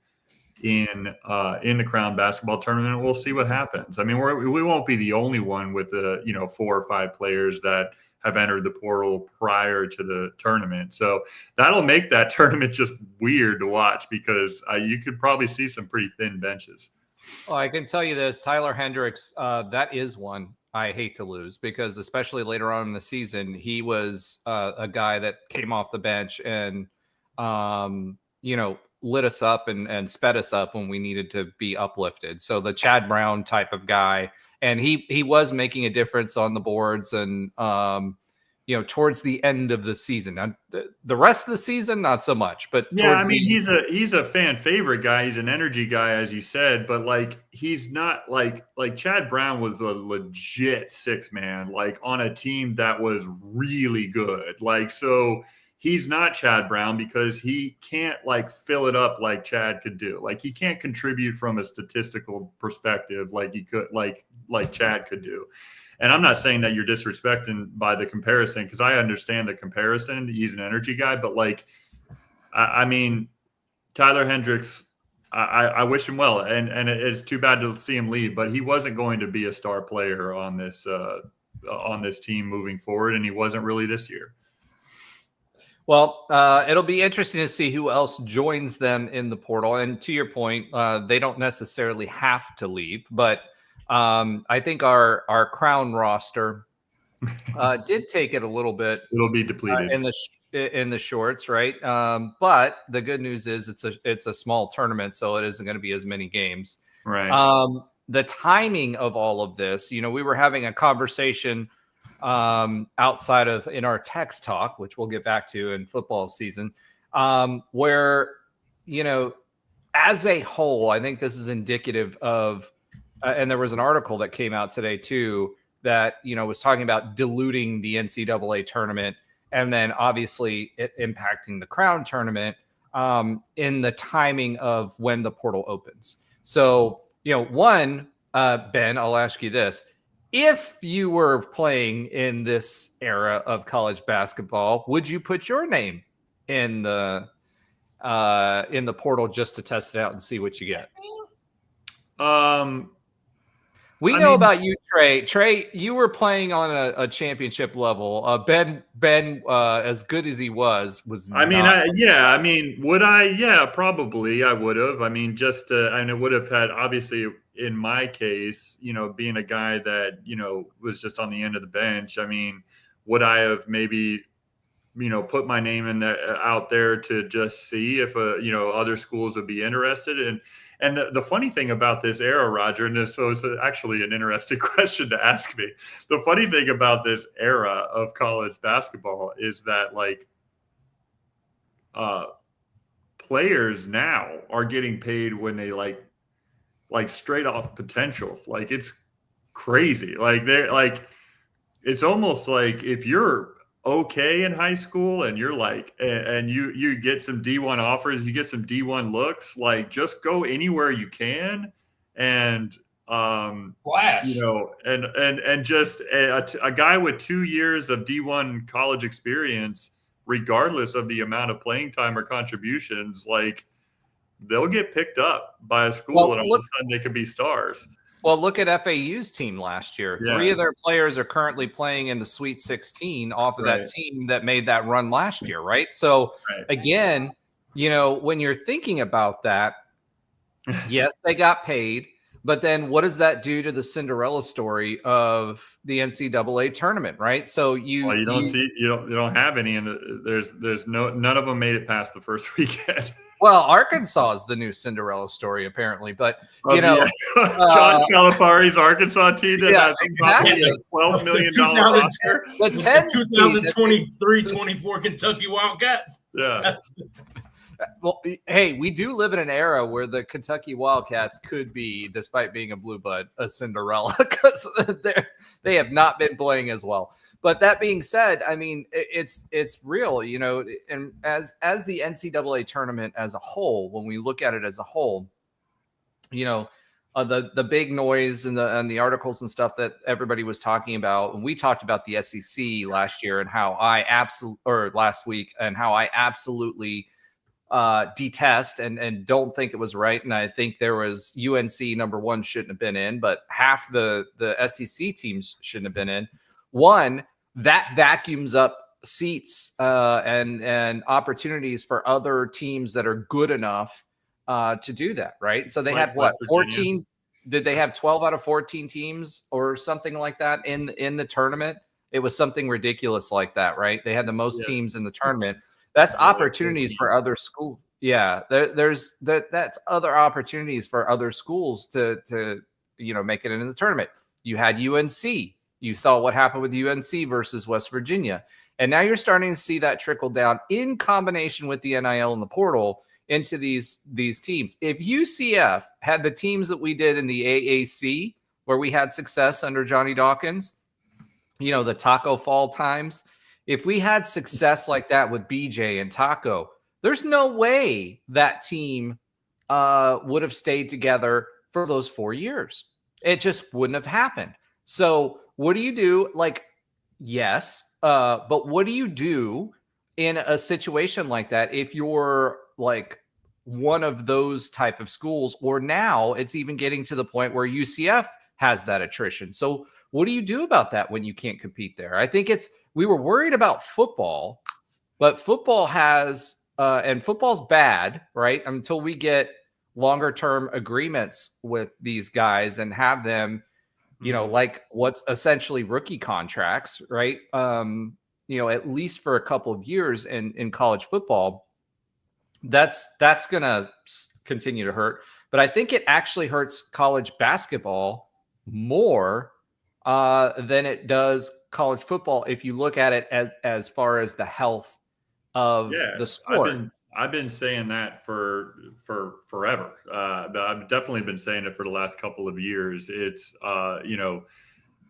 in the crown basketball tournament. We'll see what happens. I mean, we won't be the only one with 4 or 5 players that have entered the portal prior to the tournament. So that'll make that tournament just weird to watch because you could probably see some pretty thin benches. Well, I can tell you this, Tyler Hendricks, that is one I hate to lose because especially later on in the season, he was a guy that came off the bench and, lit us up and sped us up when we needed to be uplifted. So the Chad Brown type of guy, and he was making a difference on the boards and, towards the end of the season. Now, the rest of the season, not so much. But yeah, I mean, he's a fan favorite guy. He's an energy guy, as you said. But he's not like Chad Brown was a legit 6-man, on a team that was really good. So he's not Chad Brown because he can't fill it up like Chad could do. He can't contribute from a statistical perspective like he could, like Chad could do. And I'm not saying that you're disrespecting by the comparison because I understand the comparison. He's an energy guy, but I mean, Tyler Hendricks, I wish him well, and it's too bad to see him leave. But he wasn't going to be a star player on this team moving forward, and he wasn't really this year. Well, it'll be interesting to see who else joins them in the portal. And to your point, they don't necessarily have to leave, but I think our crown roster did take it a little bit. It'll be depleted in the shorts, right? But the good news is it's a small tournament, so it isn't going to be as many games. Right. The timing of all of this, we were having a conversation outside of in our text talk, which we'll get back to in football season, where as a whole, I think this is indicative of. And there was an article that came out today too that was talking about diluting the NCAA tournament and then obviously it impacting the crown tournament in the timing of when the portal opens. So Ben, I'll ask you this: if you were playing in this era of college basketball, would you put your name in the portal just to test it out and see what you get? We know about you, Trey. Trey, you were playing on a championship level. Ben, as good as he was. Would I? Yeah, probably I would have. I mean, and it would have had, obviously, in my case, being a guy that, was just on the end of the bench. I mean, would I have maybe put my name in there out there to just see if other schools would be interested. And the funny thing about this era, Roger, and this was actually an interesting question to ask me. The funny thing about this era of college basketball is that players now are getting paid when they like straight off potential. Like it's crazy. Like they're like, it's almost like if you're okay in high school and you're and you get some D1 offers, you get some D1 looks, like just go anywhere you can and flash, and just a guy with 2 years of D1 college experience, regardless of the amount of playing time or contributions, like they'll get picked up by a school and all of a sudden they could be stars. Well, look at FAU's team last year. Yeah. 3 of their players are currently playing in the Sweet 16 off of that team that made that run last year, right? So, again, when you're thinking about that, yes, they got paid, but then what does that do to the Cinderella story of the NCAA tournament, right? So you don't have any, and none of them made it past the first weekend. Well, Arkansas is the new Cinderella story, apparently. But, John Calipari's Arkansas team that has exactly a $12 million roster. The 2023-24 Kentucky Wildcats. Yeah. Well, hey, we do live in an era where the Kentucky Wildcats could be, despite being a blue blood, a Cinderella because they have not been playing as well. But that being said, I mean, it's real, and as the NCAA tournament as a whole, when we look at it as a whole, the big noise and the articles and stuff that everybody was talking about, and we talked about the SEC last year and how last week and how I absolutely detest and don't think it was right. And I think there was UNC number 1 shouldn't have been in, but half the SEC teams shouldn't have been in. One, that vacuums up seats and opportunities for other teams that are good enough to do that, right? So they had 14? Did they have 12 out of 14 teams or something like that in the tournament? It was something ridiculous like that, right? They had the most teams in the tournament. That's opportunities for other schools. Yeah, that's other opportunities for other schools to make it into the tournament. You had UNC. You saw what happened with UNC versus West Virginia. And now you're starting to see that trickle down in combination with the NIL and the portal into these teams. If UCF had the teams that we did in the AAC, where we had success under Johnny Dawkins, the Taco Fall times, if we had success like that with BJ and Taco, there's no way that team would have stayed together for those 4 years. It just wouldn't have happened. So what do you do? Yes, but what do you do in a situation like that if you're like one of those type of schools, or now it's even getting to the point where UCF has that attrition? So what do you do about that when you can't compete there? I think we were worried about football, but football has and football's bad, right? Until we get longer term agreements with these guys and have them, like what's essentially rookie contracts, right? At least for a couple of years in college football, that's going to continue to hurt. But I think it actually hurts college basketball more than it does college football if you look at it as far as the health of the sport. I've been saying that for forever. I've definitely been saying it for the last couple of years. It's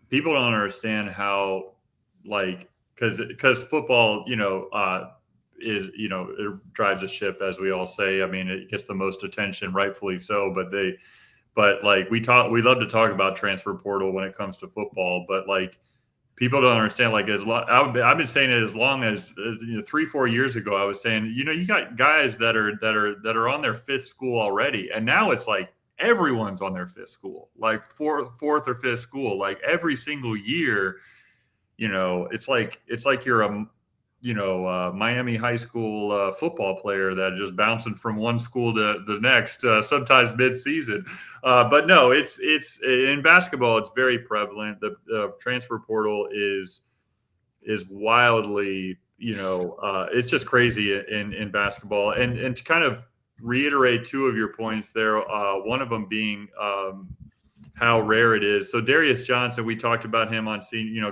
people don't understand how because football is it drives a ship, as we all say. I mean, it gets the most attention, rightfully so. But we love to talk about transfer portal when it comes to football, but people don't understand. I've been saying it as long as 3-4 years ago. I was saying, you got guys that are on their 5th school already, and now it's like everyone's on their 5th school, like fourth or 5th school, like every single year. It's like you're a Miami high school football player that just bouncing from one school to the next, sometimes mid-season. But no, it's in basketball, it's very prevalent. The transfer portal is wildly it's just crazy in basketball. And to kind of reiterate two of your points there, one of them being how rare it is. So Darius Johnson, we talked about him on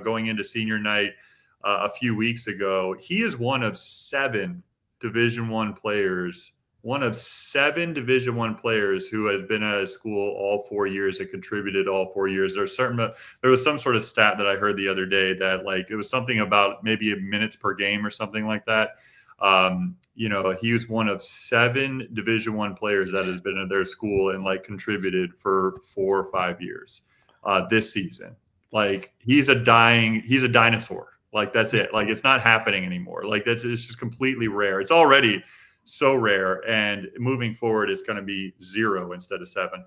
going into senior night a few weeks ago. He is one of seven Division I players who has been at a school all 4 years and contributed all 4 years. There was some sort of stat that I heard the other day that it was something about maybe minutes per game or something like that. He was one of seven Division I players that has been at their school and contributed for 4 or 5 years this season. He's a dinosaur. That's it. It's not happening anymore. It's just completely rare. It's already so rare, and moving forward is going to be 0 instead of 7.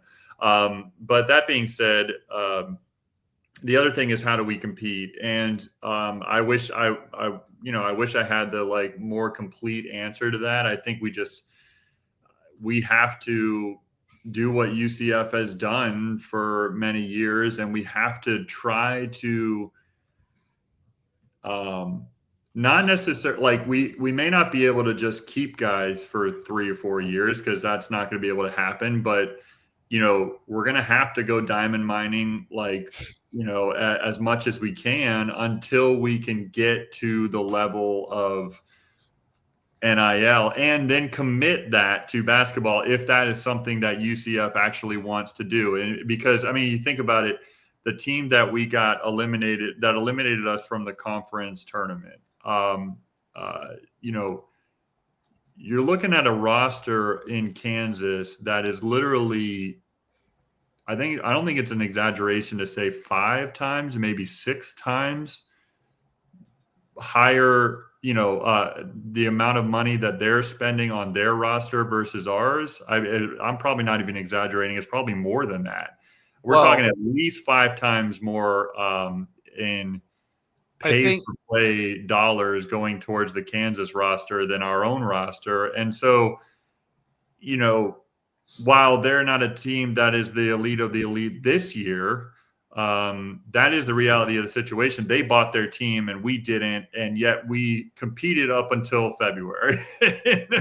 But that being said, the other thing is, how do we compete? And I wish I had the more complete answer to that. I think we have to do what UCF has done for many years, and we have to try to not necessarily we may not be able to just keep guys for 3 or 4 years, because that's not going to be able to happen. But we're going to have to go diamond mining as much as we can until we can get to the level of NIL, and then commit that to basketball if that is something that UCF actually wants to do. And because you think about it, the team that we got eliminated us from the conference tournament, you're looking at a roster in Kansas that is literally, I don't think it's an exaggeration to say 5 times, maybe 6 times higher, the amount of money that they're spending on their roster versus ours. I'm probably not even exaggerating. It's probably more than that. We're talking at least 5 times more in pay-for-play dollars going towards the Kansas roster than our own roster. And so, while they're not a team that is the elite of the elite this year, that is the reality of the situation. They bought their team and we didn't, and yet we competed up until February.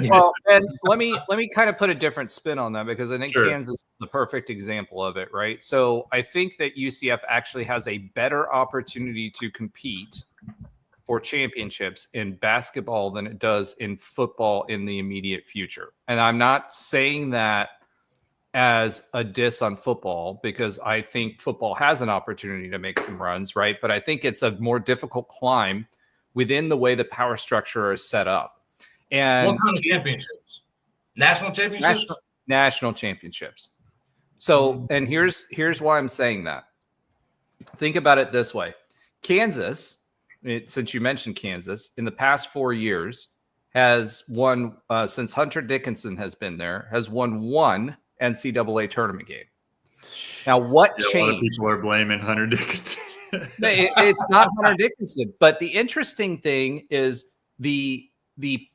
Well, and let me kind of put a different spin on that, because I think Sure. Kansas is the perfect example of it, right? So I think that UCF actually has a better opportunity to compete for championships in basketball than it does in football in the immediate future. And I'm not saying that as a diss on football, because I think football has an opportunity to make some runs, right? But I think it's a more difficult climb within the way the power structure is set up. And what kind of championships? National championships? National championships. So, and here's why I'm saying that. Think about it this way. Kansas, since you mentioned Kansas, in the past 4 years has won, since Hunter Dickinson has been there, has won 1 NCAA tournament game. Now, what changed? A lot of people are blaming Hunter Dickinson. It's not Hunter Dickinson, but the interesting thing is the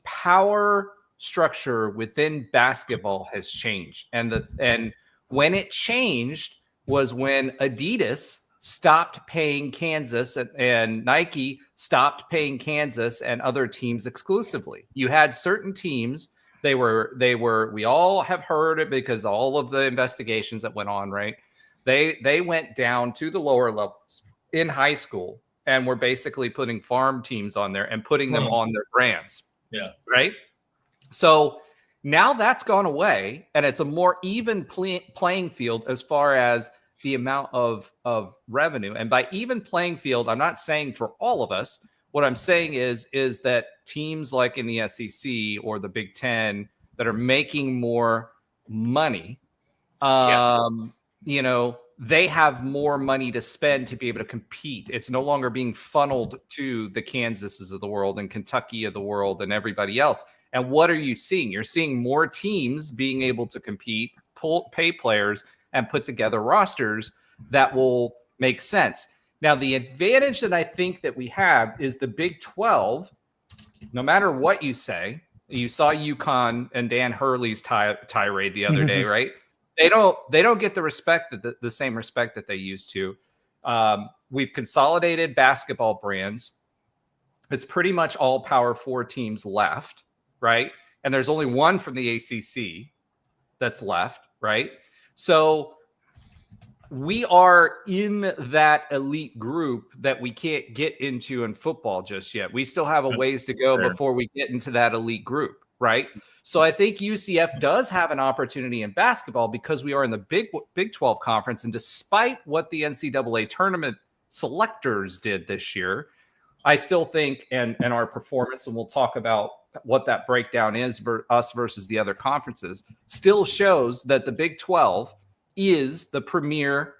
power structure within basketball has changed, and when it changed was when Adidas stopped paying Kansas and Nike stopped paying Kansas and other teams exclusively. You had certain teams. They were, we all have heard it because all of the investigations that went on, right? They went down to the lower levels in high school and were basically putting farm teams on there and putting them on their brands. Yeah. Right. So now that's gone away, and it's a more even playing field as far as the amount of revenue. And by even playing field, I'm not saying for all of us. What I'm saying is that teams like in the SEC or the Big Ten that are making more money, they have more money to spend to be able to compete. It's no longer being funneled to the Kansases of the world and Kentucky of the world and everybody else. And what are you seeing? You're seeing more teams being able to compete, pay players, and put together rosters that will make sense. Now, the advantage that I think that we have is the Big 12. No matter what you say, you saw UConn and Dan Hurley's tirade the other day, right? They don't get the respect the same respect that they used to. We've consolidated basketball brands. it's pretty much all Power 4 teams left, right? And there's only one from the ACC that's left, right? So we are in that elite group that we can't get into in football just yet. We still have a ways to go before we get into that elite group, right? So I think UCF does have an opportunity in basketball because we are in the Big 12 conference. And despite what the NCAA tournament selectors did this year, I still think, and our performance, and we'll talk about what that breakdown is for us versus the other conferences, still shows that the Big 12 is the premier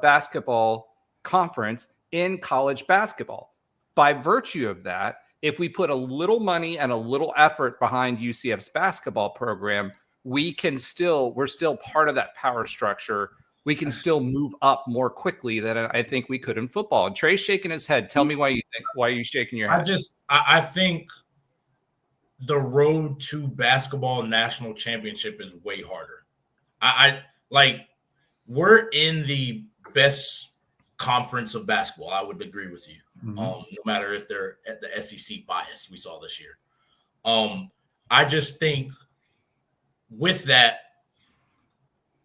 basketball conference in college basketball. By virtue of that, if we put a little money and a little effort behind UCF's basketball program, we're still part of that power structure. We can still move up more quickly than I think we could in football. And Trey's shaking his head. Tell me why are you shaking your head? I think the road to basketball national championship is way harder. We're in the best conference of basketball. I would agree with you. Mm-hmm. No matter if they're at the SEC bias we saw this year. I just think with that,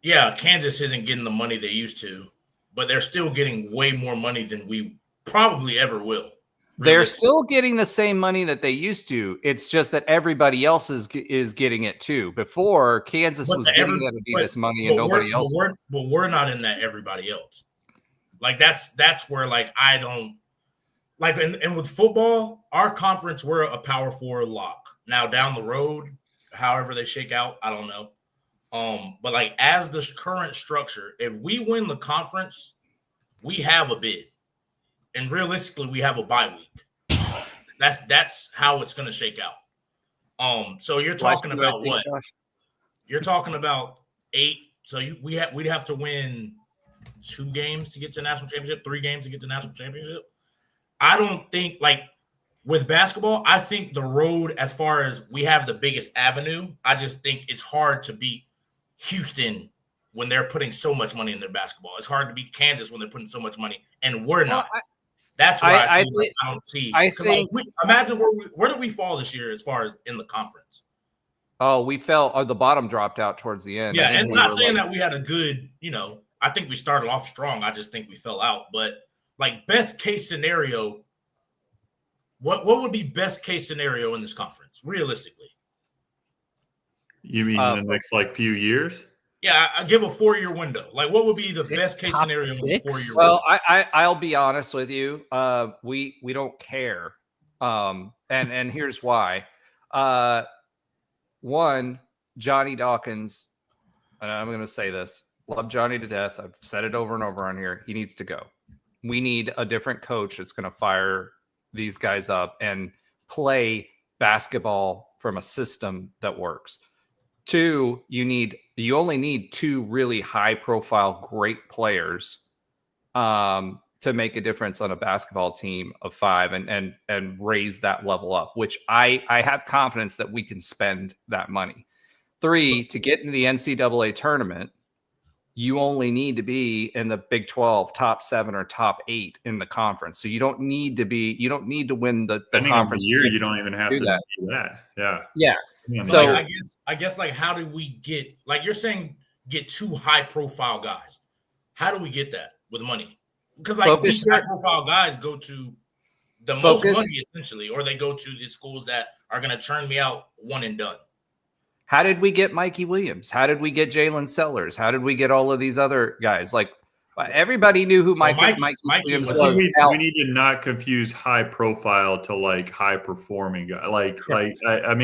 yeah, Kansas isn't getting the money they used to, but they're still getting way more money than we probably ever will. They're still getting the same money that they used to. It's just that everybody else is getting it too. Before, Kansas was getting that Adidas money and nobody else. But we're not in that everybody else. Like that's where I don't like. And with football, our conference, we're a Power 4 lock. Now down the road, however they shake out, I don't know. But as this current structure, if we win the conference, we have a bid. And realistically, we have a bye week. That's how it's going to shake out. So you're talking about what? You're talking about 8. So we'd have to win 2 games to get to the national championship, 3 games to get to the national championship. I don't think with basketball, I think the road as far as we have the biggest avenue. I just think it's hard to beat Houston when they're putting so much money in their basketball. It's hard to beat Kansas when they're putting so much money, and we're not. That's why I don't see. I think. Imagine where did we fall this year as far as in the conference? Oh, we fell. The bottom dropped out towards the end. Yeah, and I'm not saying that we had a good. I think we started off strong. I just think we fell out. But best case scenario, what would be best case scenario in this conference realistically? You mean the next few years? Yeah, I give a 4-year window. What would be the best case scenario in the 4-year window? Well, I'll be honest with you. We don't care. And here's why. One, Johnny Dawkins, and I'm going to say this, love Johnny to death. I've said it over and over on here. He needs to go. We need a different coach that's going to fire these guys up and play basketball from a system that works. 2, you only need 2 really high profile, great players to make a difference on a basketball team of 5 and raise that level up, which I have confidence that we can spend that money. 3, to get into the NCAA tournament, you only need to be in the Big 12 top 7 or top 8 in the conference. So you don't need to win the conference. Year, you don't even have to do that. Yeah. Yeah. So I guess how do we get, you're saying, get 2 high profile guys? How do we get that with money? Because these high profile guys go to the most money essentially, or they go to the schools that are going to churn me out one and done. How did we get Mikey Williams? How did we get Jalen Sellers? How did we get all of these other guys? Everybody knew who Mikey Williams was. We need to not confuse high profile to high performing guy.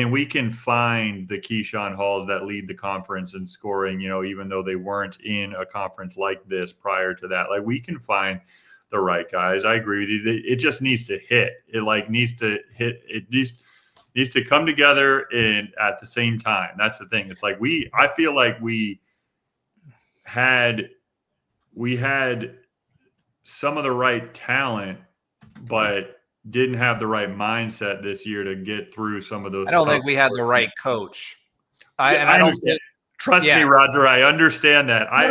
We can find the Keyshawn Halls that lead the conference in scoring, even though they weren't in a conference like this prior to that. We can find the right guys. I agree with you. It just needs to hit. It needs to hit. It needs to come together and at the same time. That's the thing. It's I feel like we had some of the right talent, but didn't have the right mindset this year to get through some of those. I don't think we had the right coach. I understand. Trust me, Roger. I understand that. I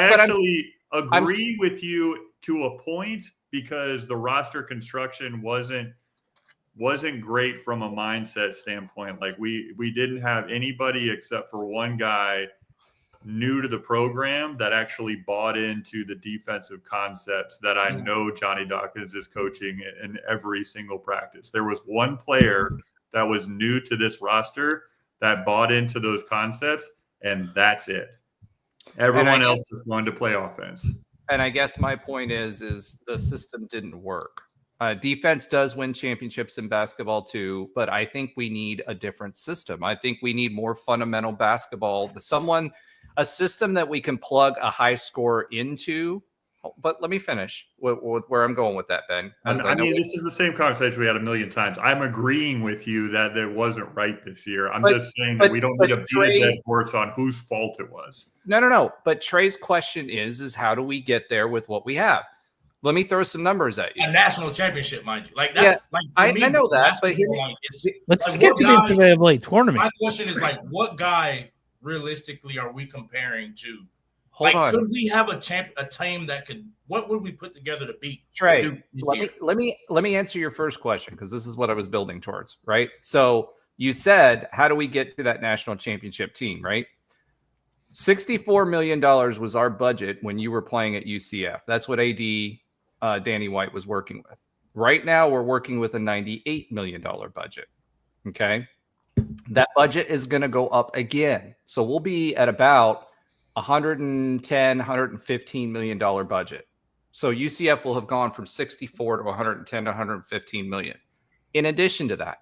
actually agree with you to a point, because the roster construction wasn't great from a mindset standpoint. Like we didn't have anybody except for one guy new to the program that actually bought into the defensive concepts that I know Johnny Dawkins is coaching in every single practice. There was one player that was new to this roster that bought into those concepts, and that's it. Everyone else is going to play offense. And I guess my point is the system didn't work. Defense does win championships in basketball too, but I think we need a different system. I think we need more fundamental basketball. A system that we can plug a high score into. But let me finish where I'm going with that, Ben. I mean, this is the same conversation we had a million times. I'm agreeing with you that it wasn't right this year. I'm just saying that we don't need to beat a dead horse on whose fault it was. No. But Trey's question is how do we get there with what we have? Let me throw some numbers at you. A national championship, mind you. Like that. Yeah, like I know that, but let's get to the NCAA tournament. My question is what guy realistically are we comparing to? Hold on. Could we have a team that could? What would we put together to beat Trey? Let me answer your first question because this is what I was building towards. Right. So you said, how do we get to that national championship team? Right. $64 million was our budget when you were playing at UCF. That's what AD Danny White was working with. Right now, we're working with a $98 million budget. Okay. That budget is going to go up again. So we'll be at about $115 million budget. So UCF will have gone from 64 to 110 to 115 million. In addition to that,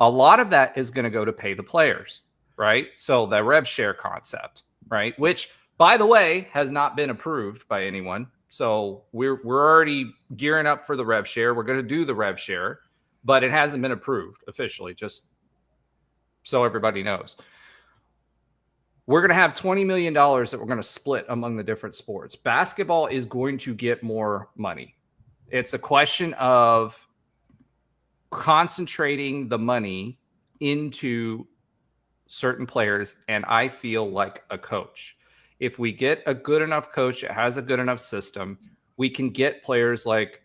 a lot of that is going to go to pay the players, right? So the rev share concept, right? Which, by the way, has not been approved by anyone. So we're already gearing up for the rev share. We're going to do the rev share, but it hasn't been approved officially, just so everybody knows. We're going to have $20 million that we're going to split among the different sports. Basketball is going to get more money. It's a question of concentrating the money into certain players, and I feel like a coach. If we get a good enough coach that has a good enough system, we can get players like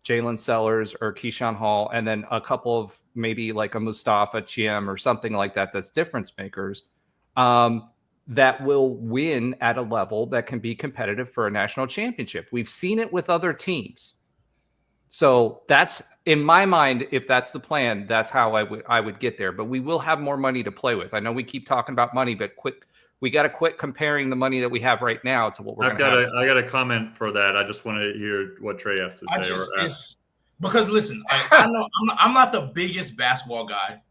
Jalen Sellers or Keyshawn Hall, and then a couple of maybe like a Mustafa Chiem or something like that that's difference makers that will win at a level that can be competitive for a national championship. We've seen it with other teams. So that's, in my mind, if that's the plan, that's how I would get there. But we will have more money to play with. I know we keep talking about money, but we got to quit comparing the money that we have right now to what we're going to have. I got a comment for that. I just want to hear what Trey has to say. Because listen, I know I'm not the biggest basketball guy,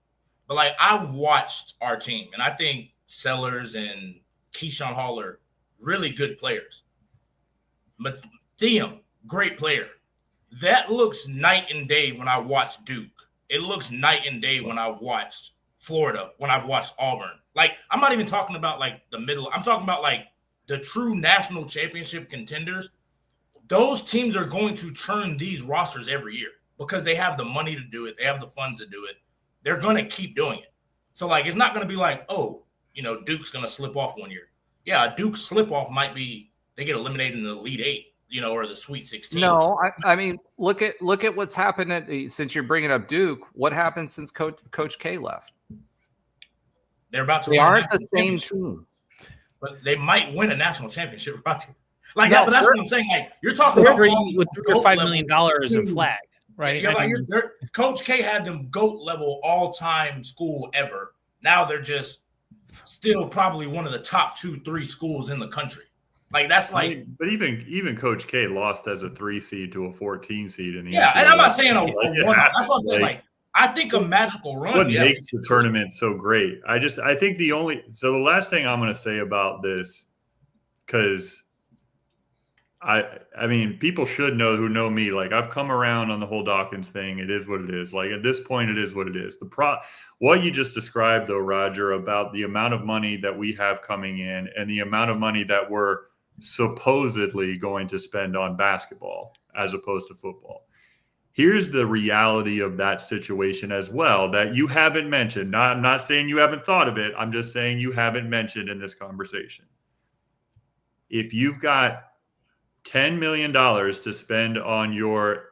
but like I've watched our team, and I think Sellers and Keyshawn Hall are really good players. But Thiem, great player. That looks night and day when I watch Duke. It looks night and day when I've watched Florida, when I've watched Auburn. Like, I'm not even talking about like the middle. I'm talking about like the true national championship contenders. Those teams are going to churn these rosters every year because they have the money to do it. They have the funds to do it. They're going to keep doing it. So, like, it's not going to be like, oh, Duke's going to slip off one year. Yeah, a Duke slip off might be they get eliminated in the Elite Eight, or the Sweet 16. No, I mean, look at what's happened since you're bringing up Duke. What happened since Coach K left? They're about to. They aren't the same team, but they might win a national championship, right? Like that, but that's what I'm saying. Like you're talking about with $5 million in flag, right? Yeah, Coach K had them GOAT level all-time school ever. Now they're just still probably one of the top 2-3 schools in the country. Like that's like, but even Coach K lost as a 3 seed to a 14 seed in the NCAA. And I'm not saying a one. That's what I'm saying. Like I think a magical run. What makes the tournament so great? I think the last thing I'm going to say about this, because I mean, people should know who know me. Like I've come around on the whole Dawkins thing. It is what it is. Like at this point, it is what it is. What you just described though, Roger, about the amount of money that we have coming in and the amount of money that we're supposedly going to spend on basketball as opposed to football. Here's the reality of that situation as well that you haven't mentioned. I'm not saying you haven't thought of it. I'm just saying you haven't mentioned in this conversation. If you've got $10 million to spend on your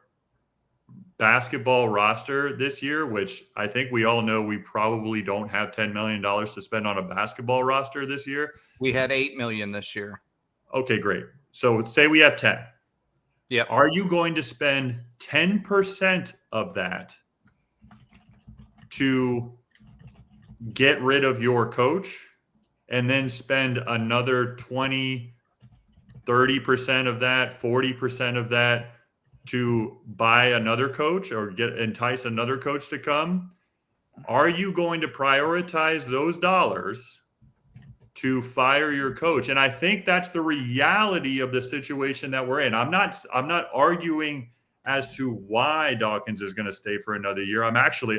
basketball roster this year, which I think we all know we probably don't have $10 million to spend on a basketball roster this year. We had 8 million this year. Okay, great. So say we have 10. Yeah. Are you going to spend 10% of that to get rid of your coach and then spend another 20, 30% of that, 40% of that to buy another coach or entice another coach to come? Are you going to prioritize those dollars to fire your coach? And I think that's the reality of the situation that we're in. I'm not arguing as to why Dawkins is going to stay for another year. I'm actually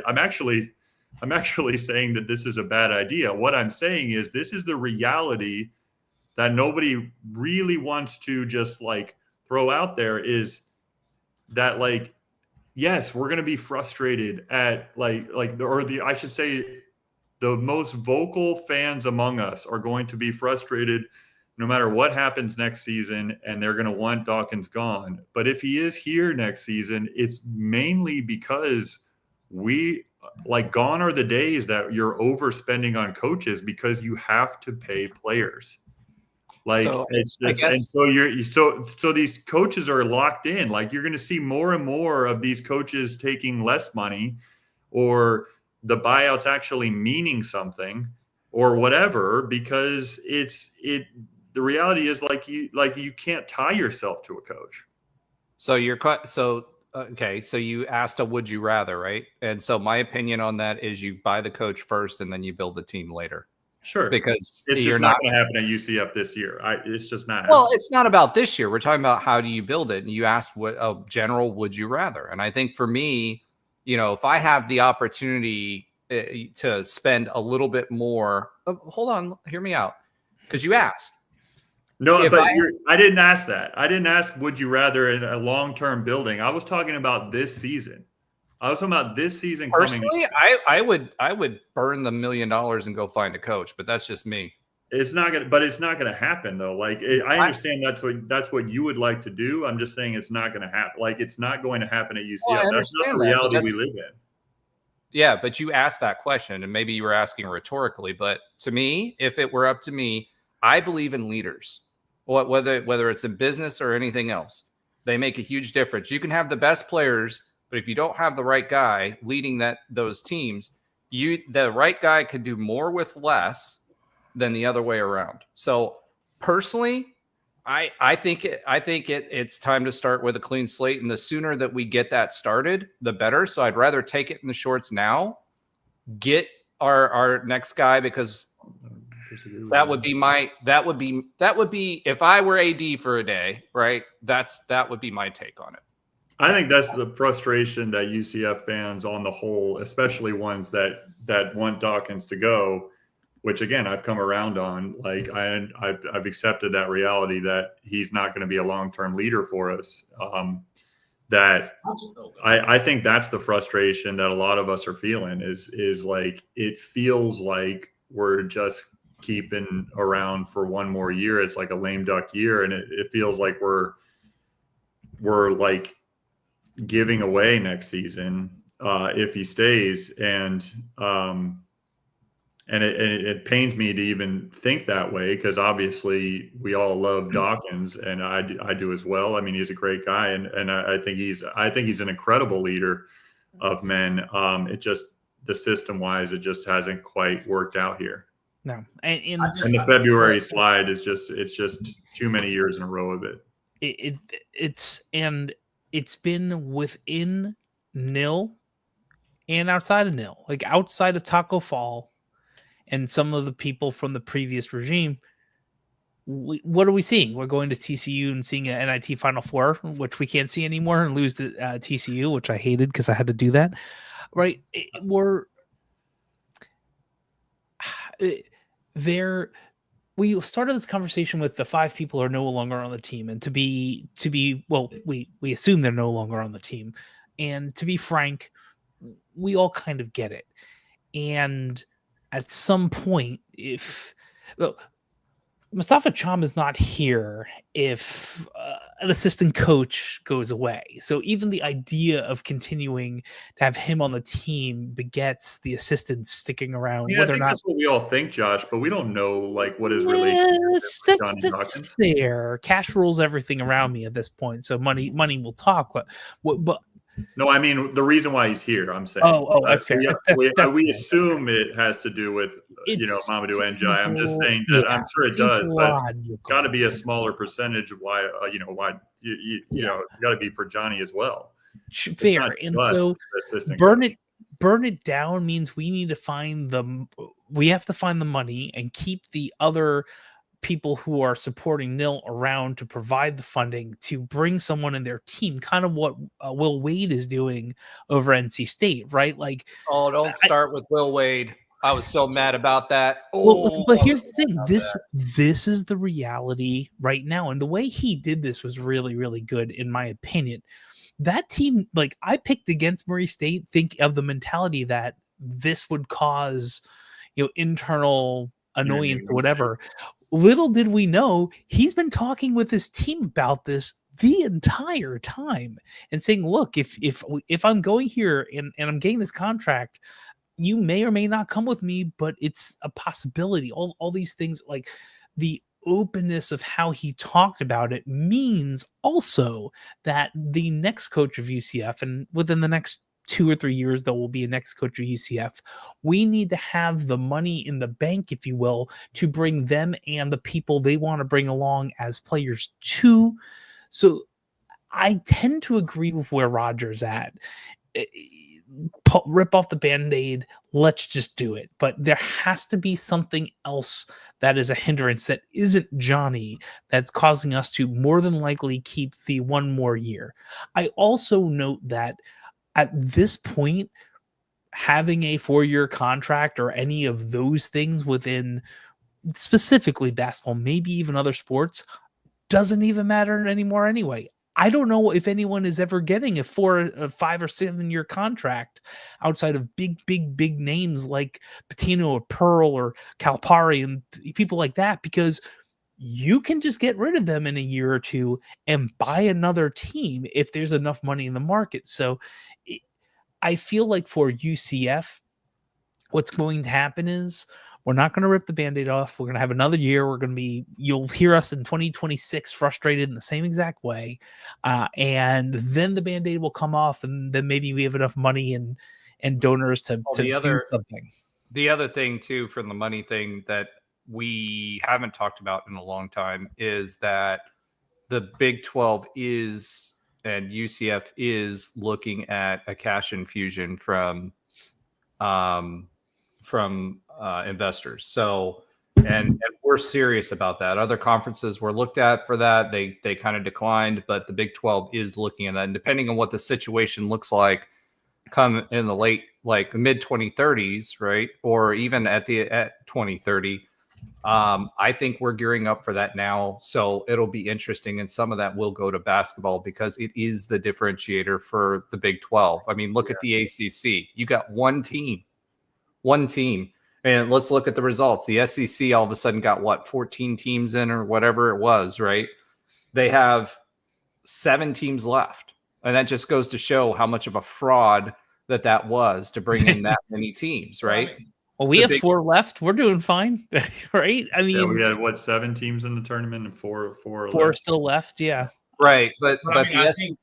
saying that this is a bad idea. What I'm saying is this is the reality that nobody really wants to just like throw out there, is that like, yes, we're going to be frustrated at I should say the most vocal fans among us are going to be frustrated no matter what happens next season, and they're going to want Dawkins gone. But if he is here next season, it's mainly because gone are the days that you're overspending on coaches because you have to pay players. So these coaches are locked in. Like, you're going to see more and more of these coaches taking less money, or the buyouts actually meaning something or whatever, because the reality is you can't tie yourself to a coach. So so you asked a would you rather, right? And so my opinion on that is you buy the coach first and then you build the team later. Sure. Because it's just not going to happen at UCF this year. It's just not. Well, it's not about this year. We're talking about how do you build it. And you asked what a general would you rather. And I think for me, if I have the opportunity to spend a little bit more, hold on, hear me out. Because you asked. No, I didn't ask that. I didn't ask would you rather in a long-term building. I was talking about this season. Personally, I would burn the $1 million and go find a coach, but that's just me. It's not gonna happen though. I understand that's what you would like to do. I'm just saying it's not gonna happen. It's not going to happen at UCF. Well, that's not the reality we live in. Yeah, but you asked that question, and maybe you were asking rhetorically. But to me, if it were up to me, I believe in leaders. Whether it's in business or anything else, they make a huge difference. You can have the best players, but if you don't have the right guy leading those teams, the right guy could do more with less than the other way around. So personally, I think it's time to start with a clean slate, and the sooner that we get that started, the better. So I'd rather take it in the shorts now, get our next guy, because that would be if I were AD for a day, right? That would be my take on it. I think that's the frustration that UCF fans on the whole, especially ones that want Dawkins to go, which again, I've come around on. I've accepted that reality that he's not going to be a long-term leader for us. I think that's the frustration that a lot of us are feeling is like, it feels like we're just keeping around for one more year. It's like a lame duck year. And it feels like we're like giving away next season if he stays. And it pains me to even think that way, because obviously we all love Dawkins, and I do as well. I mean, he's a great guy, and I think he's an incredible leader of men. It just, the system wise, it just hasn't quite worked out here. No, and the February slide is just too many years in a row of it. It's been within nil and outside of nil, like outside of Taco Fall and some of the people from the previous regime. What are we seeing? We're going to TCU and seeing an NIT Final Four, which we can't see anymore, and lose to TCU, which I hated because I had to do that. Right? We started this conversation with the 5 people are no longer on the team, and we assume they're no longer on the team. And to be frank, we all kind of get it. And at some point, Mustafa Cham is not here if an assistant coach goes away. So even the idea of continuing to have him on the team begets the assistants sticking around. Yeah, I whether or think not that's what we all think, Josh, but we don't know like what his relationship is with Johnny that's Dawkins. fair. Cash rules everything around me at this point. So money will talk. But No, I mean the reason why he's here. I'm saying. that's fair. We That's fair. assume it has to do with It's Mamadou Ndiaye. I'm just saying simple- that I'm sure it seems does, but logical. got to be a smaller percentage of why you got to be for Johnny as well. Fair. And so burn it down means we have to find the money and keep the other people who are supporting Nil around to provide the funding to bring someone in their team, kind of what Will Wade is doing over NC State, right? Like, oh, don't start with Will Wade. I was so mad about that. But here's the thing: this is the reality right now, and the way he did this was really, really good, in my opinion. That team, like, I picked against Murray State, think of the mentality that this would cause, internal annoyance or whatever. Little did we know, he's been talking with his team about this the entire time and saying, look, if I'm going here and I'm getting this contract, you may or may not come with me, but it's a possibility. All these things, like the openness of how he talked about it, means also that the next coach of UCF, and within the next 2 or 3 years, there will be a next coach of UCF. We need to have the money in the bank, if you will, to bring them and the people they want to bring along as players too. So I tend to agree with where Roger's at. Rip off the Band-Aid, let's just do it. But there has to be something else that is a hindrance that isn't Johnny, that's causing us to more than likely keep the one more year. I also note that at this point, having a 4-year contract or any of those things within specifically basketball, maybe even other sports, doesn't even matter anymore anyway. I don't know if anyone is ever getting a 5 or 7 year contract outside of big names like Patino or Pearl or Calipari and people like that, because you can just get rid of them in a year or two and buy another team if there's enough money in the market. So I feel like for UCF, what's going to happen is we're not going to rip the Band-Aid off. We're going to have another year. You'll hear us in 2026 frustrated in the same exact way. And then the Band-Aid will come off, and then maybe we have enough money and donors to do something. The other thing too, from the money thing that we haven't talked about in a long time, is that the Big 12 is, and UCF is looking at a cash infusion from investors. So, and we're serious about that. Other conferences were looked at for that. They kind of declined, but the Big 12 is looking at that. And depending on what the situation looks like, come in the mid 2030s, right, or even at 2030. I think we're gearing up for that now. So it'll be interesting. And some of that will go to basketball because it is the differentiator for the Big 12. I mean, look at the ACC. You got one team. And let's look at the results. The SEC all of a sudden got 14 teams in or whatever it was, right? They have 7 teams left. And that just goes to show how much of a fraud that was to bring in that many teams, right? Well, we have 4 left. We're doing fine, right? I mean, we had 7 teams in the tournament and 4 left. Still left, yeah. Right, but I think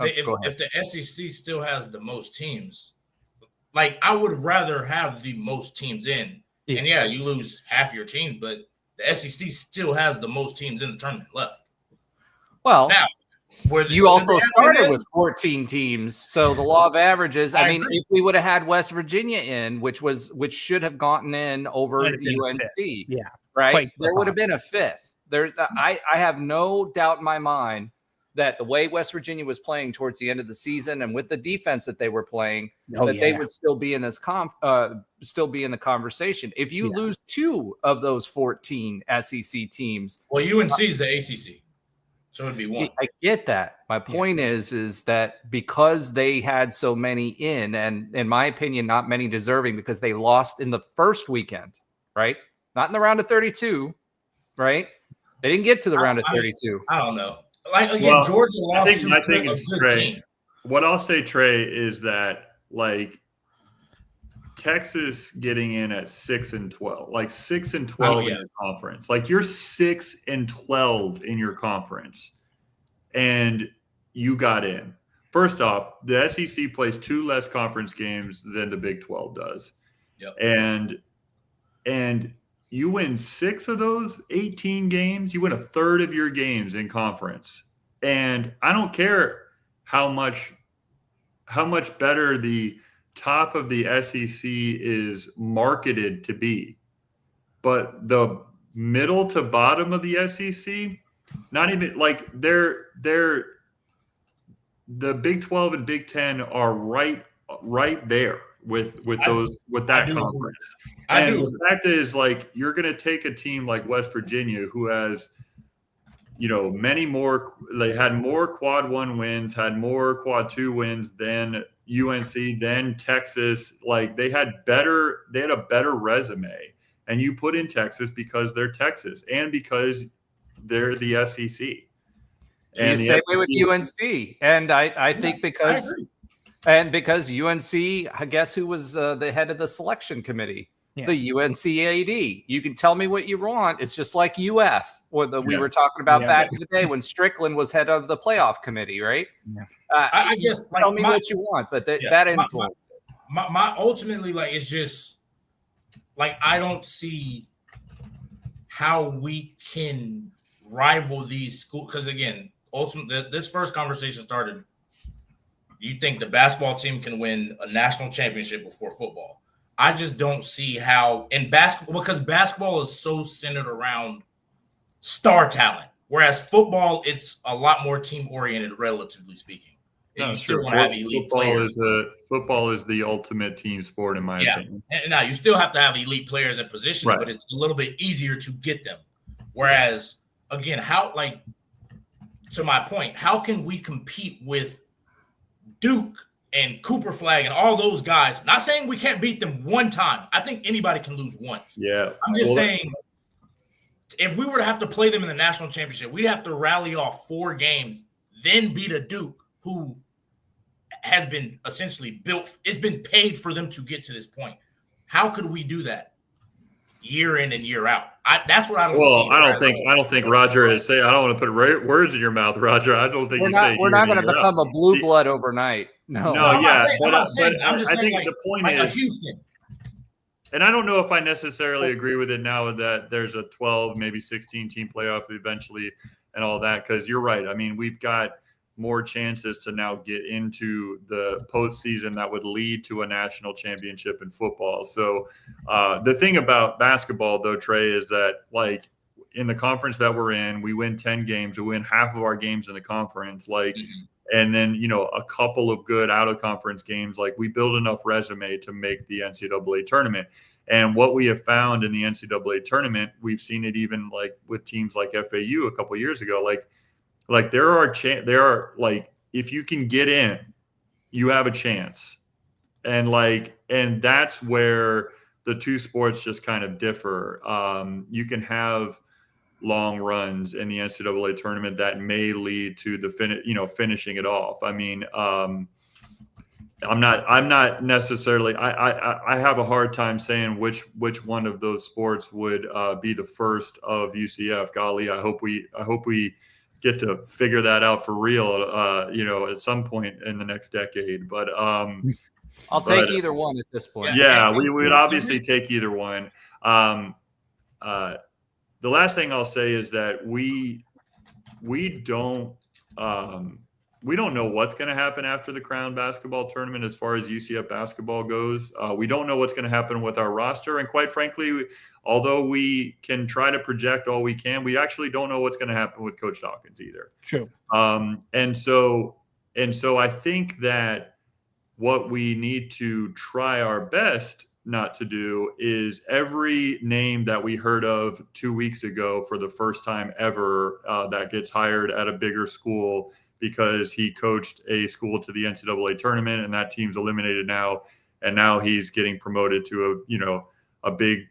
if the SEC still has the most teams, like I would rather have the most teams in. Yeah. And you lose half your team, but the SEC still has the most teams in the tournament left. Well, now, you also started with 14 teams, so the law of averages. I mean, if we would have had West Virginia in, which should have gotten in over UNC, right? There would have been a 5th. I have no doubt in my mind that the way West Virginia was playing towards the end of the season and with the defense that they were playing, they would still be in this still be in the conversation. If you lose 2 of those 14 SEC teams, well, UNC is the ACC. So it'd be 1. I get that. My point is that because they had so many in, and in my opinion, not many deserving because they lost in the first weekend, right? Not in the round of 32. right? They didn't get to the round of 32. I don't know. Like again, Well, Georgia lost I think to a it's good Trey. team. What I'll say, Trey, is that like Texas getting in at 6-12, like 6-12 in your conference, like you're 6-12 in your conference, and you got in. First off, the SEC plays 2 less conference games than the Big 12 does, and you win 6 of those 18 games. You win a third of your games in conference, and I don't care how much better the top of the SEC is marketed to be, but the middle to bottom of the SEC, not even like they're the Big 12 and Big 10 are right there with that conference. And the fact is, like, you're going to take a team like West Virginia, who has, many more. They had more quad 1 wins, had more quad 2 wins than UNC, then Texas. Like they had a better resume, and you put in Texas because they're Texas and because they're the SEC. And the same way with UNC, and I think because UNC, I guess who was the head of the selection committee, the UNC AD. You can tell me what you want. It's just like UF, or we were talking about back in the day when Strickland was head of the playoff committee, right? Yeah. I guess tell me what you want, but that influence. My ultimately, like, it's just like I don't see how we can rival these schools, because again, ultimately, this first conversation started. You think the basketball team can win a national championship before football? I just don't see how in basketball, because basketball is so centered around star talent, whereas football, it's a lot more team oriented, relatively speaking. No, you still want to have elite players. Football is the ultimate team sport, in my opinion. And now you still have to have elite players in position, but it's a little bit easier to get them. Whereas, again, to my point, how can we compete with Duke and Cooper Flag and all those guys? Not saying we can't beat them one time. I think anybody can lose once. Yeah. I'm just saying, if we were to have to play them in the national championship, we'd have to rally off 4 games, then beat a Duke who has been essentially built. It's been paid for them to get to this point. How could we do that year in and year out? That's what I don't see. Well, I don't think Roger is saying. I don't want to put words in your mouth, Roger. I don't think he's saying we're not going to become a blue blood overnight. No, I'm just saying, the point is Houston. And I don't know if I necessarily agree with it now that there's a 12, maybe 16 team playoff eventually and all that, because you're right. I mean, we've got more chances to now get into the postseason that would lead to a national championship in football. So the thing about basketball, though, Trey, is that like in the conference that we're in, we win 10 games, we win half of our games in the conference, and then, a couple of good out of conference games, like we build enough resume to make the NCAA tournament. And what we have found in the NCAA tournament, we've seen it even like with teams like FAU a couple of years ago, like there are like, if you can get in, you have a chance. And that's where the two sports just kind of differ. You can have long runs in the NCAA tournament that may lead to the finishing it off. I mean, I'm not necessarily, I have a hard time saying which one of those sports would be the first of UCF. Golly, I hope we get to figure that out for real, at some point in the next decade. But I'll take either one at this point. Yeah, we would obviously take either one. The last thing I'll say is that we don't know what's going to happen after the Crown basketball tournament as far as UCF basketball goes. We don't know what's going to happen with our roster. And quite frankly, although we can try to project all we can, we actually don't know what's going to happen with Coach Dawkins either. True. And so I think that what we need to try our best not to do is every name that we heard of 2 weeks ago for the first time ever that gets hired at a bigger school because he coached a school to the NCAA tournament and that team's eliminated now, and now he's getting promoted to a big,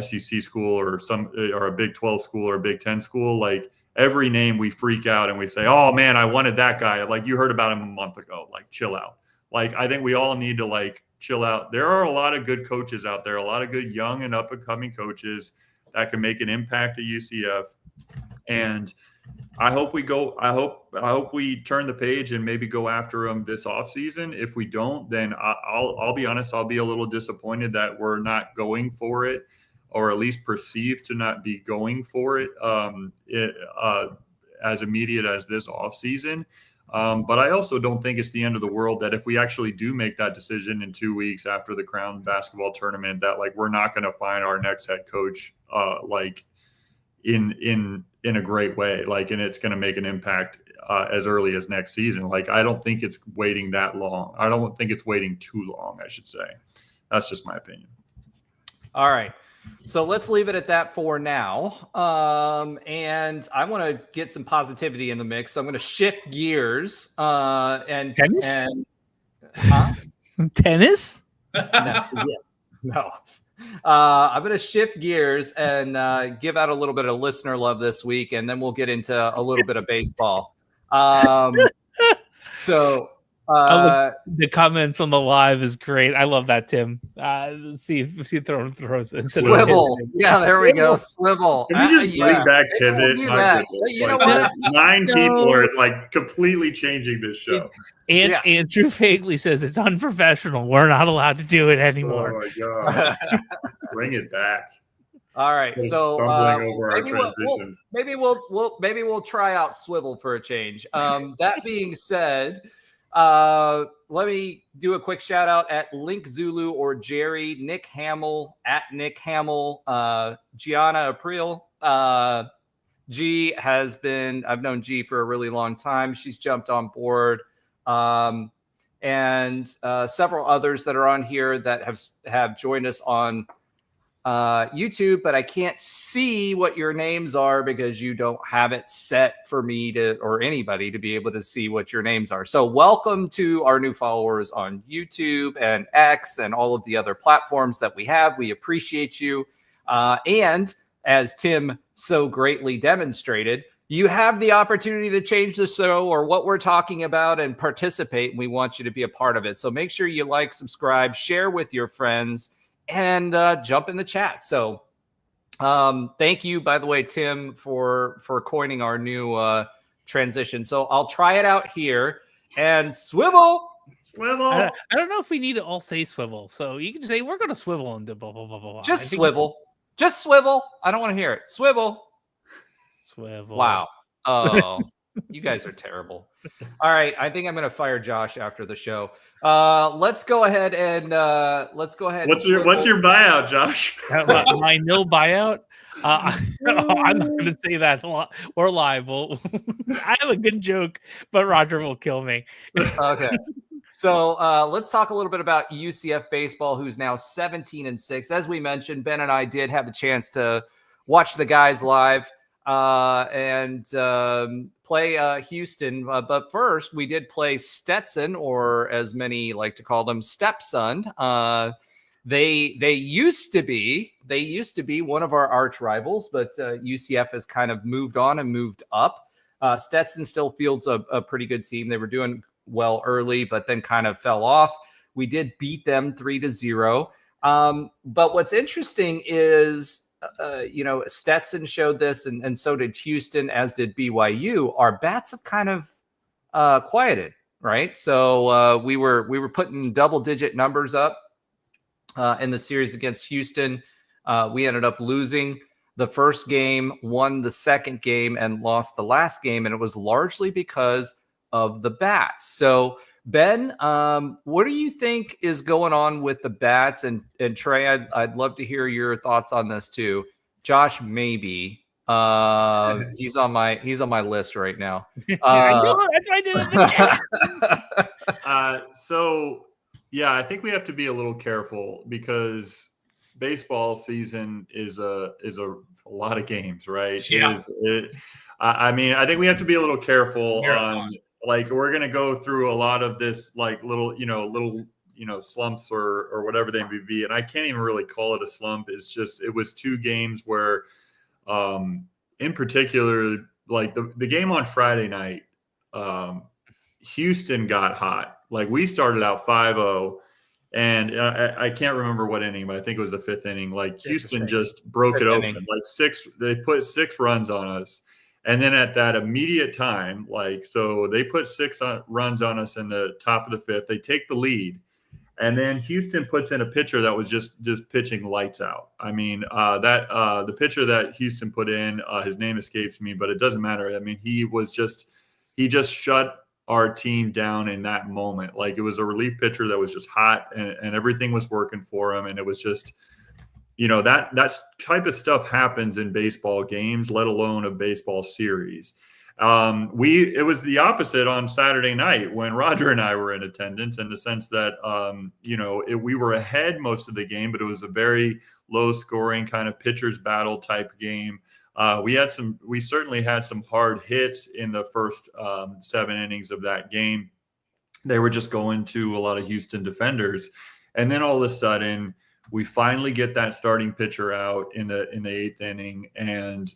SEC school or a Big 12 school or a Big 10 school, like every name we freak out and we say, oh man, I wanted that guy. Like you heard about him a month ago, like chill out. Like, I think we all need to like chill out. There are a lot of good coaches out there, a lot of good young and up and coming coaches that can make an impact at UCF. And I hope we turn the page and maybe go after them this offseason. If we don't, then I'll be honest, I'll be a little disappointed that we're not going for it, or at least perceived to not be going for it as immediate as this offseason. But I also don't think it's the end of the world that if we actually do make that decision in 2 weeks after the Crown basketball tournament, that like we're not going to find our next head coach like in a great way, like, and it's going to make an impact as early as next season. Like, I don't think it's waiting that long. I don't think it's waiting too long, I should say. That's just my opinion. All right. So let's leave it at that for now. And I want to get some positivity in the mix. So I'm going to shift gears. And tennis? Tennis? No. I'm going to shift gears and give out a little bit of listener love this week, and then we'll get into a little bit of baseball. The comment from the live is great. I love that, Tim. See if throws it. Swivel. Yeah, there we go. Swivel. Can we just bring back pivot? We'll do that. You know what? 9 people are like completely changing this show. And Andrew Fagley says it's unprofessional. We're not allowed to do it anymore. Oh my god! Bring it back. All right, so stumbling over our transitions. Maybe we'll try out swivel for a change. That being said, let me do a quick shout out at Link Zulu or Jerry, Nick Hamill at Nick Hamill, Gianna April. G has been, I've known G for a really long time. She's jumped on board. And several others that are on here that have joined us on YouTube, but I can't see what your names are because you don't have it set for me or anybody to be able to see what your names are. So welcome to our new followers on YouTube and X and all of the other platforms that we have. We appreciate you. And as Tim so greatly demonstrated, you have the opportunity to change the show or what we're talking about and participate, and we want you to be a part of it. So make sure you like, subscribe, share with your friends, and jump in the chat. So thank you, by the way, Tim, for coining our new transition. So I'll try it out here. And swivel. I don't know if we need to all say swivel. So you can say we're going to swivel and do blah, blah, blah, blah. Just swivel. Just swivel. I don't want to hear it. Swivel. Swivel. Wow. Oh, you guys are terrible. All right. I think I'm going to fire Josh after the show. Let's go ahead and What's your buyout, Josh? My nil buyout. I'm not going to say that or liable. I have a good joke, but Roger will kill me. Okay. So let's talk a little bit about UCF baseball, who's now 17-6. As we mentioned, Ben and I did have a chance to watch the guys live and play Houston. But first, we did play Stetson, or as many like to call them, Stepson. They used to be one of our arch rivals, but UCF has kind of moved on and moved up. Stetson still fields a pretty good team. They were doing well early, but then kind of fell off. We did beat them 3-0. But what's interesting is, Stetson showed this, and so did Houston, as did BYU. Our bats have kind of quieted, right? So we were putting double-digit numbers up in the series against Houston. We ended up losing the first game, won the second game, and lost the last game, and it was largely because of the bats. So Ben, what do you think is going on with the bats? And Trey, I'd love to hear your thoughts on this too. Josh, maybe. He's on my list right now. I know, that's why I did it in the chat. So yeah, I think we have to be a little careful because baseball season is a lot of games, right? Yeah. I mean, I think we have to be a little careful on. Like, we're going to go through a lot of this, like little slumps or whatever they may be. And I can't even really call it a slump. It's just, it was 2 games where, in particular, like the game on Friday night, Houston got hot. Like we started out 5-0, and I can't remember what inning, but I think it was the 5th inning. Like Houston just broke it open. Like they put 6 runs on us. And then at that immediate time, so they put 6 runs on us in the top of the 5th. They take the lead. And then Houston puts in a pitcher that was just pitching lights out. I mean, the pitcher that Houston put in, his name escapes me, but it doesn't matter. I mean, he just shut our team down in that moment. Like it was a relief pitcher that was just hot, and everything was working for him. And it was just, that type of stuff happens in baseball games, let alone a baseball series. It was the opposite on Saturday night when Roger and I were in attendance, in the sense that, we were ahead most of the game, but it was a very low scoring kind of pitcher's battle type game. We certainly had some hard hits in the first 7 innings of that game. They were just going to a lot of Houston defenders. And then all of a sudden we finally get that starting pitcher out in the 8th inning. And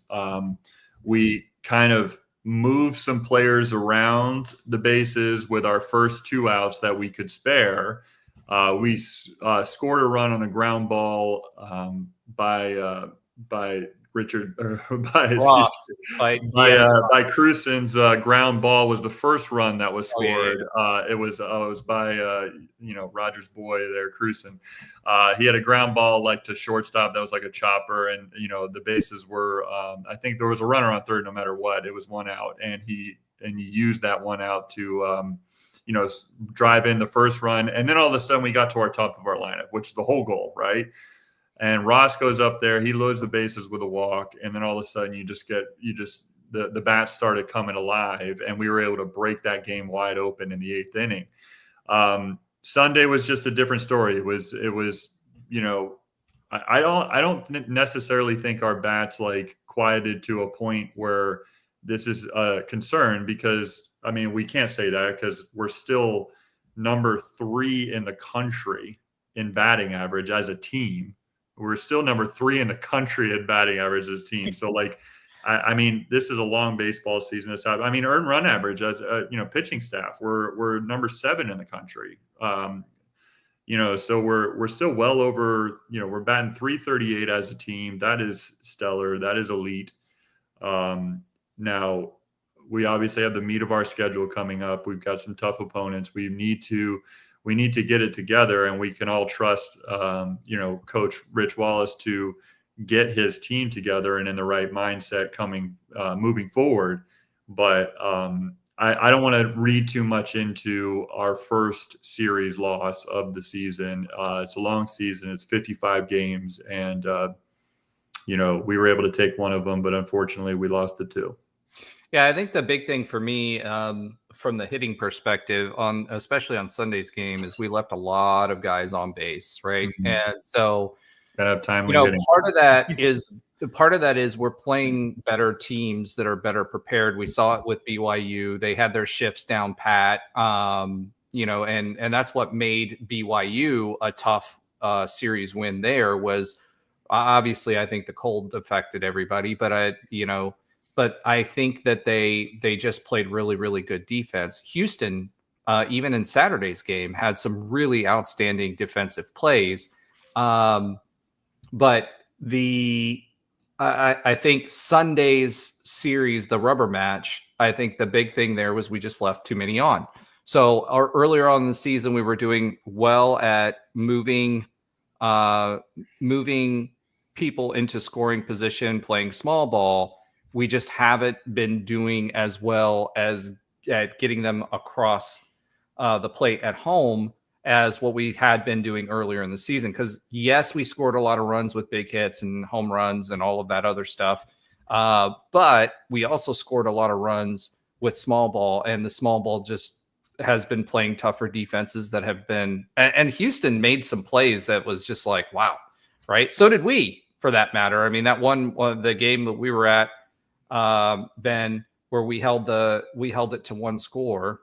we kind of move some players around the bases with our first 2 outs that we could spare. We scored a run on a ground ball by Richard, by Crusen's ground ball was the first run that was scored. It was by Roger's boy there, Crusen. He had a ground ball to shortstop that was like a chopper, and the bases were. I think there was a runner on third. No matter what, it was 1 out, and he used that 1 out to drive in the first run, and then all of a sudden we got to our top of our lineup, which is the whole goal, right? And Ross goes up there, he loads the bases with a walk, and then all of a sudden the bats started coming alive, and we were able to break that game wide open in the 8th inning. Sunday was just a different story. It was I don't necessarily think our bats quieted to a point where this is a concern, because I mean, we can't say that because we're still number 3 in the country in batting average as a team. We're still number 3 in the country at batting average as a team. So I mean, this is a long baseball season. I mean, earned run average as pitching staff, we're number 7 in the country. So we're still well over, we're batting 338 as a team. That is stellar. That is elite. Now we obviously have the meat of our schedule coming up. We've got some tough opponents. We need to get it together, and we can all trust, Coach Rich Wallace to get his team together and in the right mindset moving forward. But I don't want to read too much into our first series loss of the season. It's a long season. It's 55 games, and we were able to take one of them, but unfortunately we lost the 2. Yeah, I think the big thing for me, from the hitting perspective, especially on Sunday's game, is we left a lot of guys on base, right? Mm-hmm. And so, gotta have time. Part of that is we're playing better teams that are better prepared. We saw it with BYU; they had their shifts down pat, and that's what made BYU a tough series win. There was obviously, I think the cold affected everybody, but But I think that they just played really, really good defense. Houston, even in Saturday's game, had some really outstanding defensive plays. But I think Sunday's series, the rubber match, I think the big thing there was we just left too many on. So earlier on in the season, we were doing well at moving people into scoring position, playing small ball. We just haven't been doing as well as at getting them across the plate at home as what we had been doing earlier in the season. Because, yes, we scored a lot of runs with big hits and home runs and all of that other stuff. But we also scored a lot of runs with small ball, and the small ball just has been playing tougher defenses that have been – and Houston made some plays that was just like, wow, right? So did we, for that matter. I mean, that the game that we were at, Ben, where we held it to 1 score,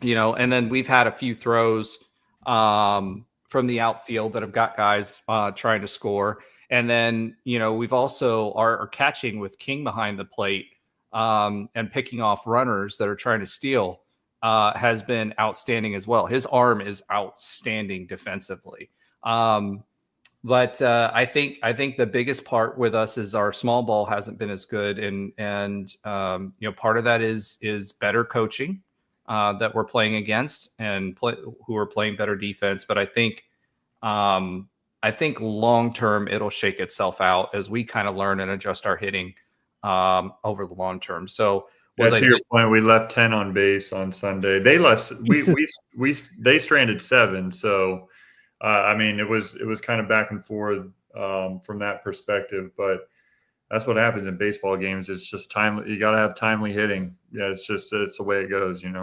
and then we've had a few throws from the outfield that have got guys trying to score. And then, we've also are catching with King behind the plate and picking off runners that are trying to steal has been outstanding as well. His arm is outstanding defensively. But I think the biggest part with us is our small ball hasn't been as good, and part of that is better coaching that we're playing against and who are playing better defense. But I think long term it'll shake itself out as we kind of learn and adjust our hitting over the long term. So to your point, we left 10 on base on Sunday. They they stranded 7, so. It was kind of back and forth from that perspective, but that's what happens in baseball games. It's just time. You got to have timely hitting. Yeah, it's the way it goes, and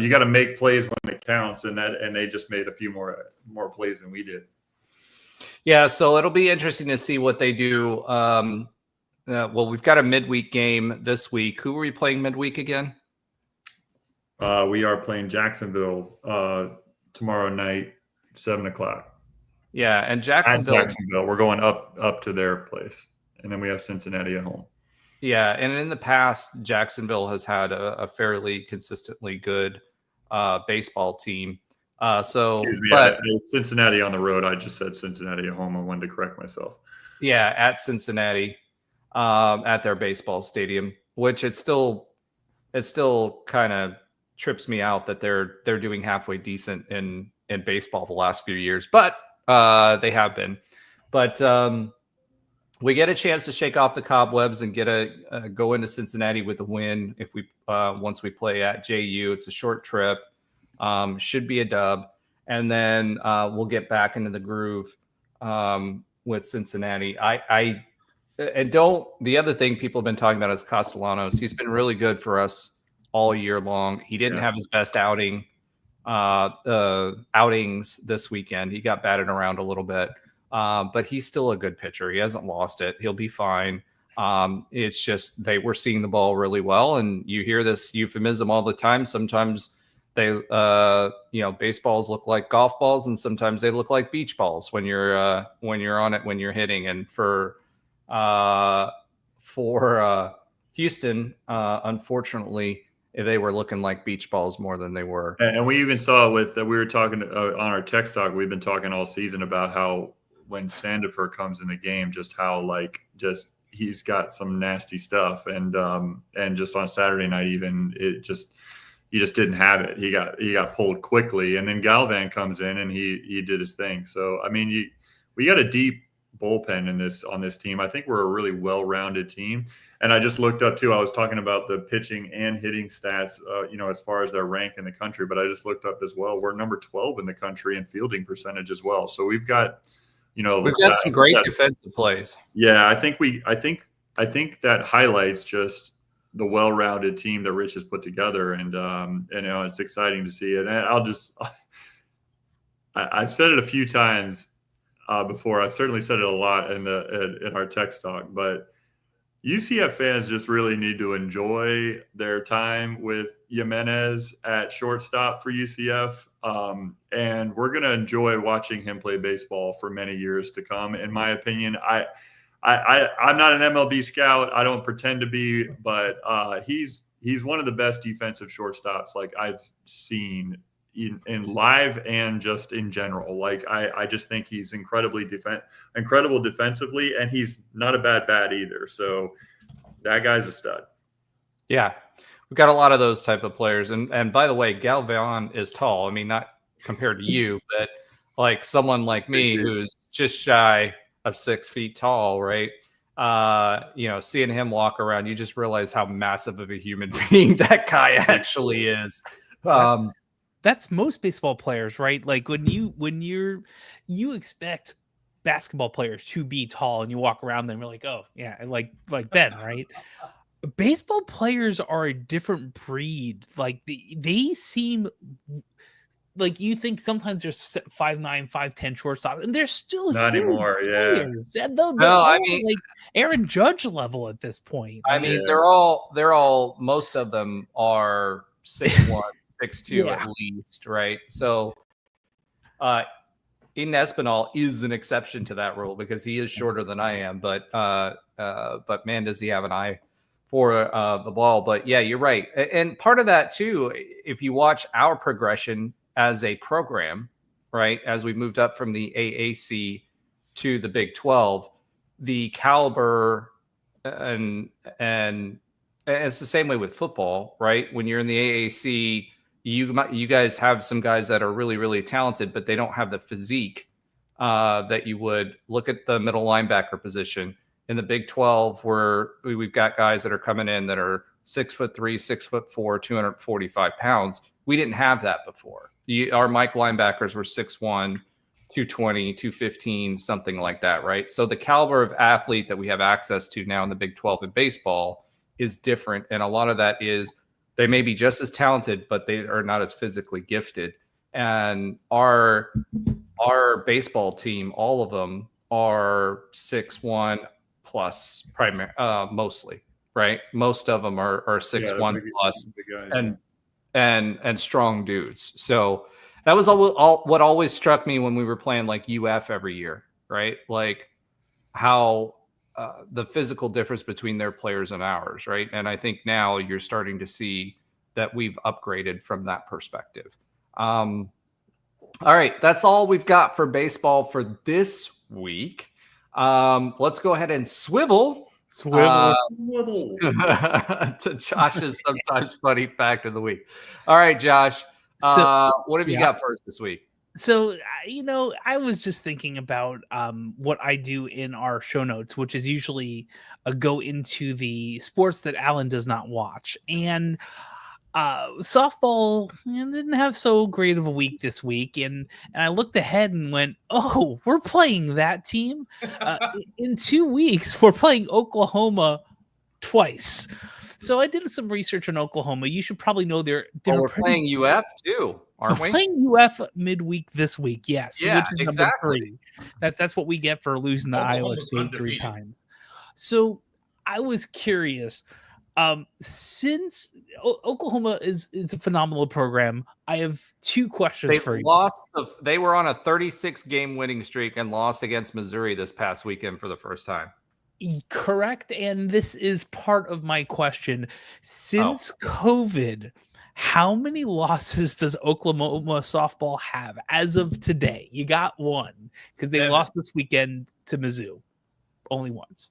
you got to make plays when it counts. And they just made a few more plays than we did. Yeah. So it'll be interesting to see what they do. We've got a midweek game this week. Who are we playing midweek again? We are playing Jacksonville tomorrow night. 7:00. Yeah, and Jacksonville. We're going up to their place, and then we have Cincinnati at home. Yeah, and in the past, Jacksonville has had a fairly consistently good baseball team. Cincinnati on the road. I just said Cincinnati at home. I wanted to correct myself. Yeah, at Cincinnati, at their baseball stadium, which it still kind of trips me out that they're doing halfway decent in baseball the last few years, but they have been. But we get a chance to shake off the cobwebs and go into Cincinnati with a win. If we once we play at JU, it's a short trip, should be a dub, and then we'll get back into the groove with Cincinnati. The other thing people have been talking about is Castellanos. He's been really good for us all year long. He didn't have his best outings this weekend. He got batted around a little bit, but he's still a good pitcher. He hasn't lost it. He'll be fine. It's just we're seeing the ball really well, and you hear this euphemism all the time. Sometimes they baseballs look like golf balls, and sometimes they look like beach balls when you're on it, when you're hitting. And for Houston, unfortunately, they were looking like beach balls more than they were. And we even saw we were talking on our text talk. We've been talking all season about how when Sandifer comes in the game, just how he's got some nasty stuff. And just on Saturday night, even he just didn't have it. He got pulled quickly, and then Galvan comes in and he did his thing. So we got a deep bullpen on this team. I think we're a really well-rounded team. And I just looked up too. I was talking about the pitching and hitting stats, as far as their rank in the country. But I just looked up as well. We're number 12 in the country in fielding percentage as well. So we've got, some great defensive plays. Yeah, I think that highlights just the well-rounded team that Rich has put together, and it's exciting to see it. And I've said it a few times before. I've certainly said it a lot in our text talk, but UCF fans just really need to enjoy their time with Jimenez at shortstop for UCF. And we're going to enjoy watching him play baseball for many years to come. In my opinion, I'm not an MLB scout. I don't pretend to be, but he's one of the best defensive shortstops I've seen in live and just in general. I just think he's incredible defensively, and he's not a bad bat either. So that guy's a stud. Yeah, we've got a lot of those type of players. And by the way, Galvan is tall. I mean, not compared to you, but someone like me who's just shy of 6 feet tall, right? Seeing him walk around, you just realize how massive of a human being that guy actually is. That's most baseball players, right? When you expect basketball players to be tall and you walk around them, you're like, oh yeah, like Ben, right? Baseball players are a different breed. They seem like, you think sometimes there's 5'9", 5'10" shortstop, and they're still not anymore. Players. Yeah. And they're Aaron Judge level at this point. They're all most of them are 6'1", 6'2" at least, right? So Aiden Espinal is an exception to that rule because he is shorter than I am, but man, does he have an eye for the ball. But yeah, you're right. And part of that too, if you watch our progression as a program, right, as we moved up from the AAC to the Big 12, the caliber and it's the same way with football, right? When you're in the AAC, you guys have some guys that are really, really talented, but they don't have the physique that you would. Look at the middle linebacker position in the Big 12, where we've got guys that are coming in that are 6'3", 6'4", 245 pounds. We didn't have that before. Our Mike linebackers were 6'1", 220, 215, something like that, right? So the caliber of athlete that we have access to now in the Big 12 in baseball is different. And a lot of that is they may be just as talented, but they are not as physically gifted. And our baseball team, all of them are 6'1" plus mostly, right? Most of them are 6'1" plus and strong dudes. So that was all what always struck me when we were playing like UF every year, right? Like how the physical difference between their players and ours, right? And I think now you're starting to see that we've upgraded from that perspective. All right, that's all we've got for baseball for this week. Let's go ahead and swivel to Josh's sometimes funny fact of the week. All right, Josh, what have you got for us this week? So, I was just thinking about what I do in our show notes, which is usually go into the sports that Alan does not watch. And softball didn't have so great of a week this week. And I looked ahead and went, oh, we're playing that team. In 2 weeks, we're playing Oklahoma twice. So I did some research on Oklahoma. You should probably know they're we're playing UF too, aren't we? Playing UF midweek this week, yes. Yeah, which is exactly. That's what we get for losing to Iowa State 3 times. So I was curious. Since Oklahoma is a phenomenal program, I have 2 questions for you. They were on a 36-game winning streak and lost against Missouri this past weekend for the first time. Correct. And this is part of my question. Since COVID, how many losses does Oklahoma softball have as of today? You got 1 because they lost this weekend to Mizzou. Only once.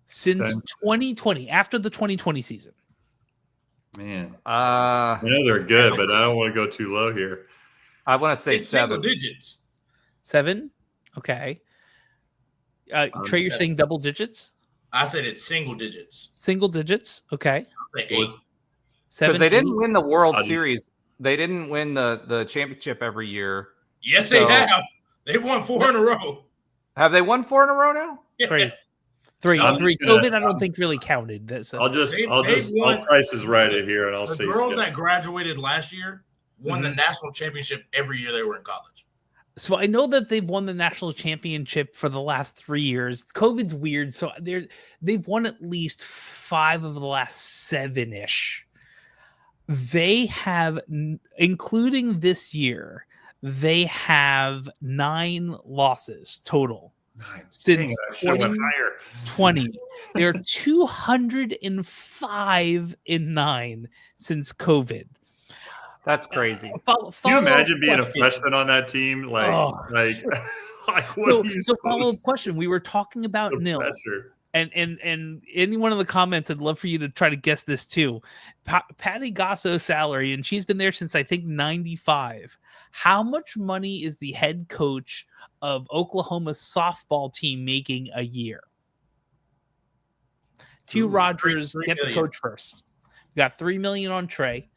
Since 2020, after the 2020 season. Man, I know they're good, but I don't want to go too low here. I want to say 7 single digits. 7? Okay. Trey, you're saying double digits? I said it's single digits. Single digits? Okay. I'll say 8. 7. Because they didn't win the World Series. They didn't win the championship every year. Yes, they have. They won 4 in a row. Have they won 4 in a row now? Yes. 3. COVID, I don't think really counted. I'll price is right it here, and I'll say the girls that graduated last year won the national championship every year they were in college. So I know that they've won the national championship for the last 3 years. COVID's weird, so they've won at least 5 of the last 7-ish. They have, including this year, they have 9 losses total. Since 2020. They're 205-9 since COVID. That's crazy. Can you imagine being a freshman on that team? Follow-up question. We were talking about nil. And anyone in the comments, I'd love for you to try to guess this too. Patty Gasso's salary, and she's been there since I think 95. How much money is the head coach of Oklahoma's softball team making a year? Rogers, get the coach first. We got $3 million on Trey.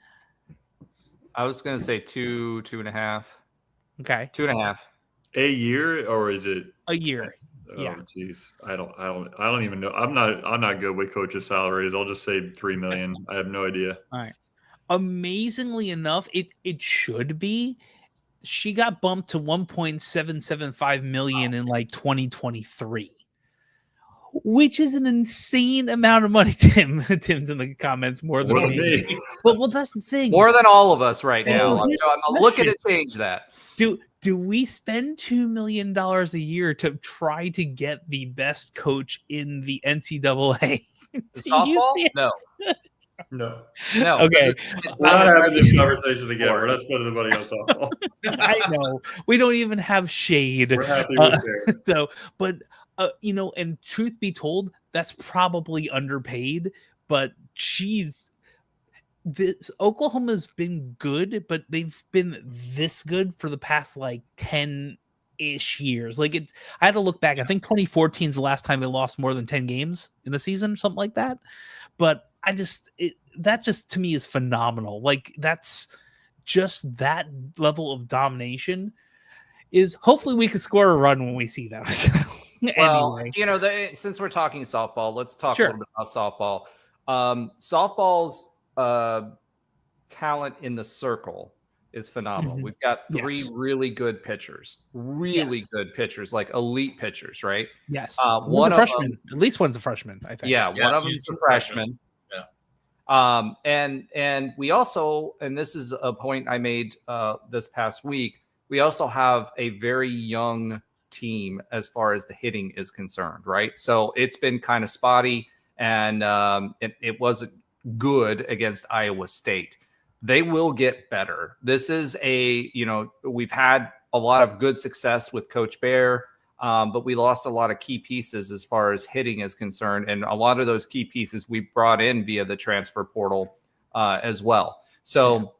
I was going to say 2.5. Okay. 2.5. A year, or is it a year? Oh, yeah. Jeez, I don't even know. I'm not good with coaches' salaries. I'll just say $3 million. I have no idea. All right. Amazingly enough, it should be. She got bumped to $1.775 million in like 2023. which is an insane amount of money. Tim's in the comments more than me. Well, that's the thing. More than all of us right now. Well, I'm looking to change that. Do we spend $2 million a year to try to get the best coach in the NCAA? Softball? No. Okay. We're not having this conversation again. We're not spending the money on softball. I know. We don't even have shade. We're happy with it. So, but, and truth be told, that's probably underpaid, but Oklahoma's been good, but they've been this good for the past like 10-ish years. Like I had to look back. I think 2014 is the last time they lost more than 10 games in a season, something like that. But that just to me is phenomenal. Like that's just that level of domination is hopefully we could score a run when we see them. Well, anyway. Since we're talking softball, let's talk Sure. a little bit about softball. Softball's talent in the circle is phenomenal. Mhm. We've got 3 Yes. really good pitchers, good pitchers, like elite pitchers, right? Yes. One a of freshman. them, At least one's a freshman, I think. yeah, one of she's them's a a freshman. freshman. And we also, and this is a point I made this past week, we also have a very young team as far as the hitting is concerned, right? So it's been kind of spotty, and it wasn't good against Iowa State. They will get better. This is we've had a lot of good success with Coach Bear, but we lost a lot of key pieces as far as hitting is concerned. And a lot of those key pieces we brought in via the transfer portal as well. So,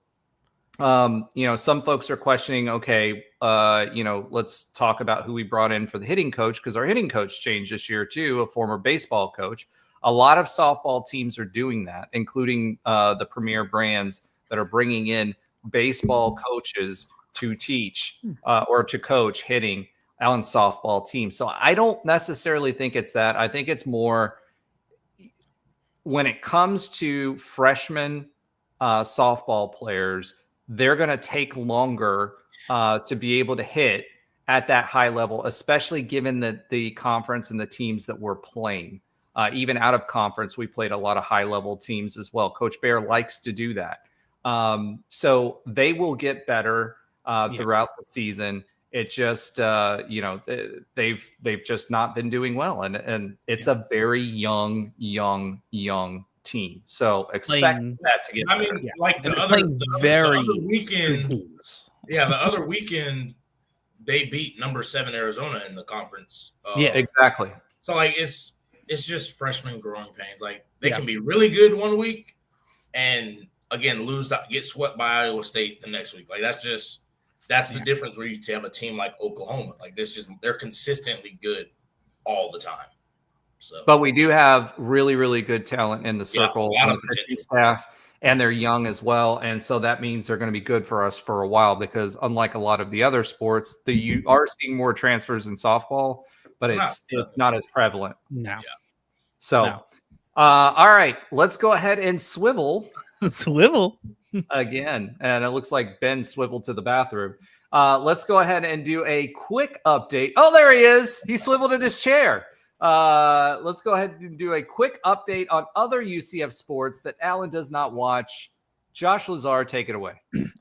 some folks are questioning, okay, let's talk about who we brought in for the hitting coach, because our hitting coach changed this year too, a former baseball coach. A lot of softball teams are doing that, including the premier brands that are bringing in baseball coaches to teach or to coach hitting on softball teams. So I don't necessarily think it's that. I think it's more when it comes to freshman softball players, they're going to take longer to be able to hit at that high level, especially given the conference and the teams that we're playing. Even out of conference, we played a lot of high-level teams as well. Coach Bear likes to do that. So they will get better throughout the season. It just, they've just not been doing well. And it's a very young team. So expect that to get better. I mean, like the other weekend, the other weekend, they beat number 7 Arizona in the conference. Exactly. So, like, it's just freshman growing pains. Like, they can be really good one week and, again, get swept by Iowa State the next week. Like, that's the difference where you have a team like Oklahoma. Like, they're consistently good all the time. So, but we do have really, really good talent in the circle on the pitching staff, and they're young as well. And so that means they're going to be good for us for a while, because unlike a lot of the other sports, you are seeing more transfers in softball, but it's not as prevalent. No. Yeah. So, all right, let's go ahead and swivel. Swivel again. And it looks like Ben swiveled to the bathroom. Let's go ahead and do a quick update. Oh, there he is. He swiveled in his chair. Let's go ahead and do a quick update on other UCF sports that Alan does not watch. Josh Lazar, take it away.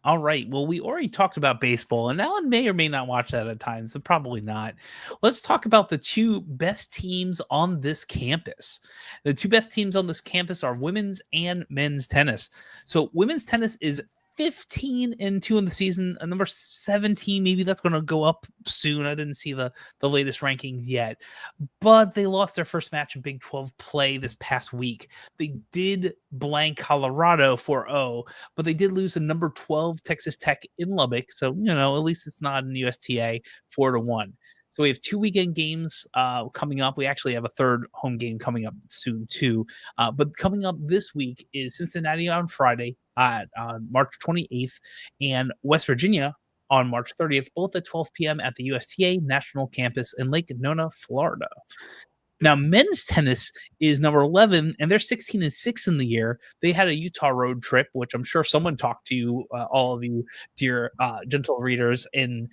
All right. Well, we already talked about baseball, and Alan may or may not watch that at times, so probably not. Let's talk about the 2 best teams on this campus. The 2 best teams on this campus are women's and men's tennis. So women's tennis is 15-2 in the season. Number 17, maybe that's going to go up soon. I didn't see the latest rankings yet, but they lost their first match in Big 12 play this past week. They did blank Colorado 4-0, but they did lose to number 12 Texas Tech in Lubbock. So, at least it's not in USTA 4-1. So we have 2 weekend games coming up. We actually have a third home game coming up soon too. But coming up this week is Cincinnati on Friday on March 28th and West Virginia on March 30th, both at 12 p.m. at the USTA National Campus in Lake Nona, Florida. Now, men's tennis is number 11, and they're 16-6 in the year. They had a Utah road trip, which I'm sure someone talked to you, all of you, dear gentle readers, in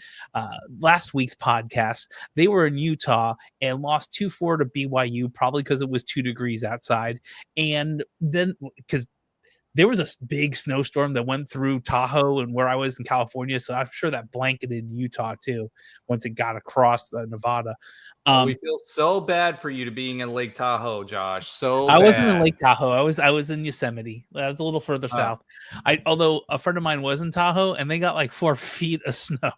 last week's podcast. They were in Utah and lost 2-4 to BYU, probably because it was 2 degrees outside. And then because there was a big snowstorm that went through Tahoe and where I was in California, so I'm sure that blanketed Utah too once it got across Nevada. We feel so bad for you to being in Lake Tahoe, Josh. So I wasn't in bad. Lake Tahoe. I was in Yosemite. I was a little further south. Although a friend of mine was in Tahoe and they got like 4 feet of snow.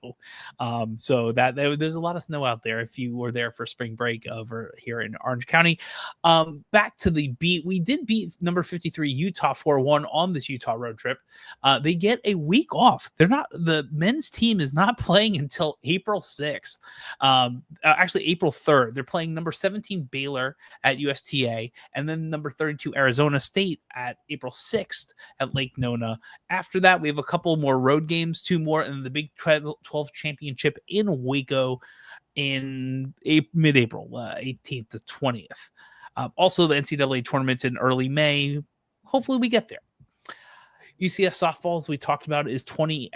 So there's a lot of snow out there if you were there for spring break over here in Orange County. Back to the beat. We did beat number 53 Utah 4-1 on this Utah road trip. They get a week off. The men's team is not playing until April 6th. Actually April 3rd. They're playing number 17 Baylor at USTA and then number 32 Arizona State at April 6th at Lake Nona. After that, we have a couple more road games, 2 more in the Big 12 Championship in Waco in mid-April, 18th to 20th. Also, the NCAA tournaments in early May. Hopefully we get there. UCF softball, as we talked about, is 20-14.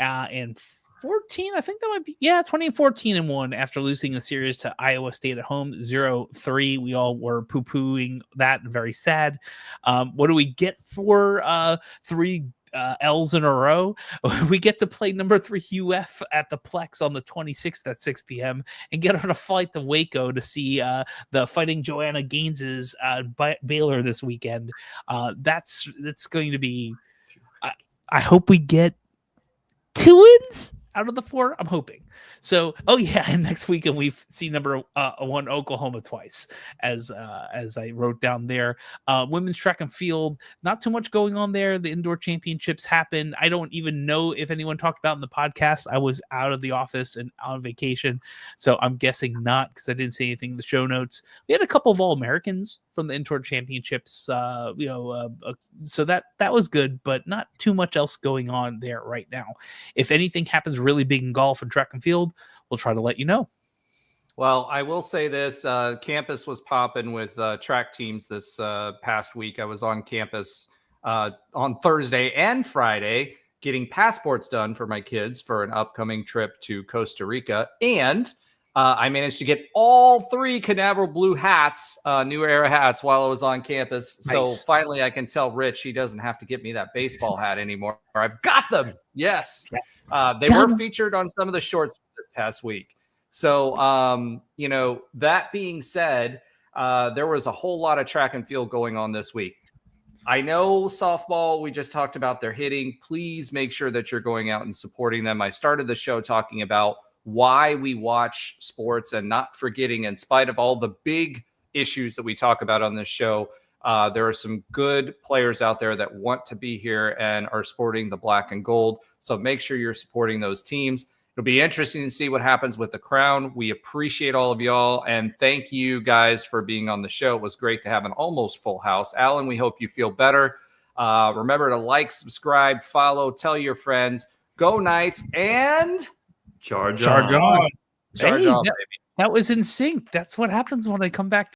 I think that might be 20-14-1 after losing the series to Iowa State at home 0-3. We all were poo-pooing that and very sad. What do we get for 3 L's in a row? We get to play number 3 UF at the Plex on the 26th at 6 p.m. and get on a flight to Waco to see the Fighting Joanna Gaines's Baylor this weekend. That's going to be. I hope we get 2 wins out of the 4. I'm hoping. So, and next weekend we see number 1 Oklahoma twice, as I wrote down there. Women's track and field, not too much going on there. The indoor championships happened. I don't even know if anyone talked about in the podcast. I was out of the office and on vacation, so I'm guessing not because I didn't see anything in the show notes. We had a couple of All-Americans from the indoor championships, so that was good, but not too much else going on there right now. If anything happens really big in golf and track and field, we'll try to let you know. Well, I will say this, campus was popping with track teams this past week. I was on campus on Thursday and Friday getting passports done for my kids for an upcoming trip to Costa Rica. And I managed to get all 3 Canaveral blue hats, New Era hats, while I was on campus. Nice. So finally I can tell Rich he doesn't have to get me that baseball hat anymore. I've got them. Yes. They were featured on some of the shorts this past week. So, that being said, there was a whole lot of track and field going on this week. I know softball, we just talked about their hitting. Please make sure that you're going out and supporting them. I started the show talking about why we watch sports and not forgetting, in spite of all the big issues that we talk about on this show, there are some good players out there that want to be here and are sporting the black and gold. So make sure you're supporting those teams. It'll be interesting to see what happens with the Crown. We appreciate all of y'all, and thank you guys for being on the show. It was great to have an almost full house. Alan, we hope you feel better. Remember to like, subscribe, follow, tell your friends. Go Knights, and Charge on. Charge on, baby. That was in sync. That's what happens when I come back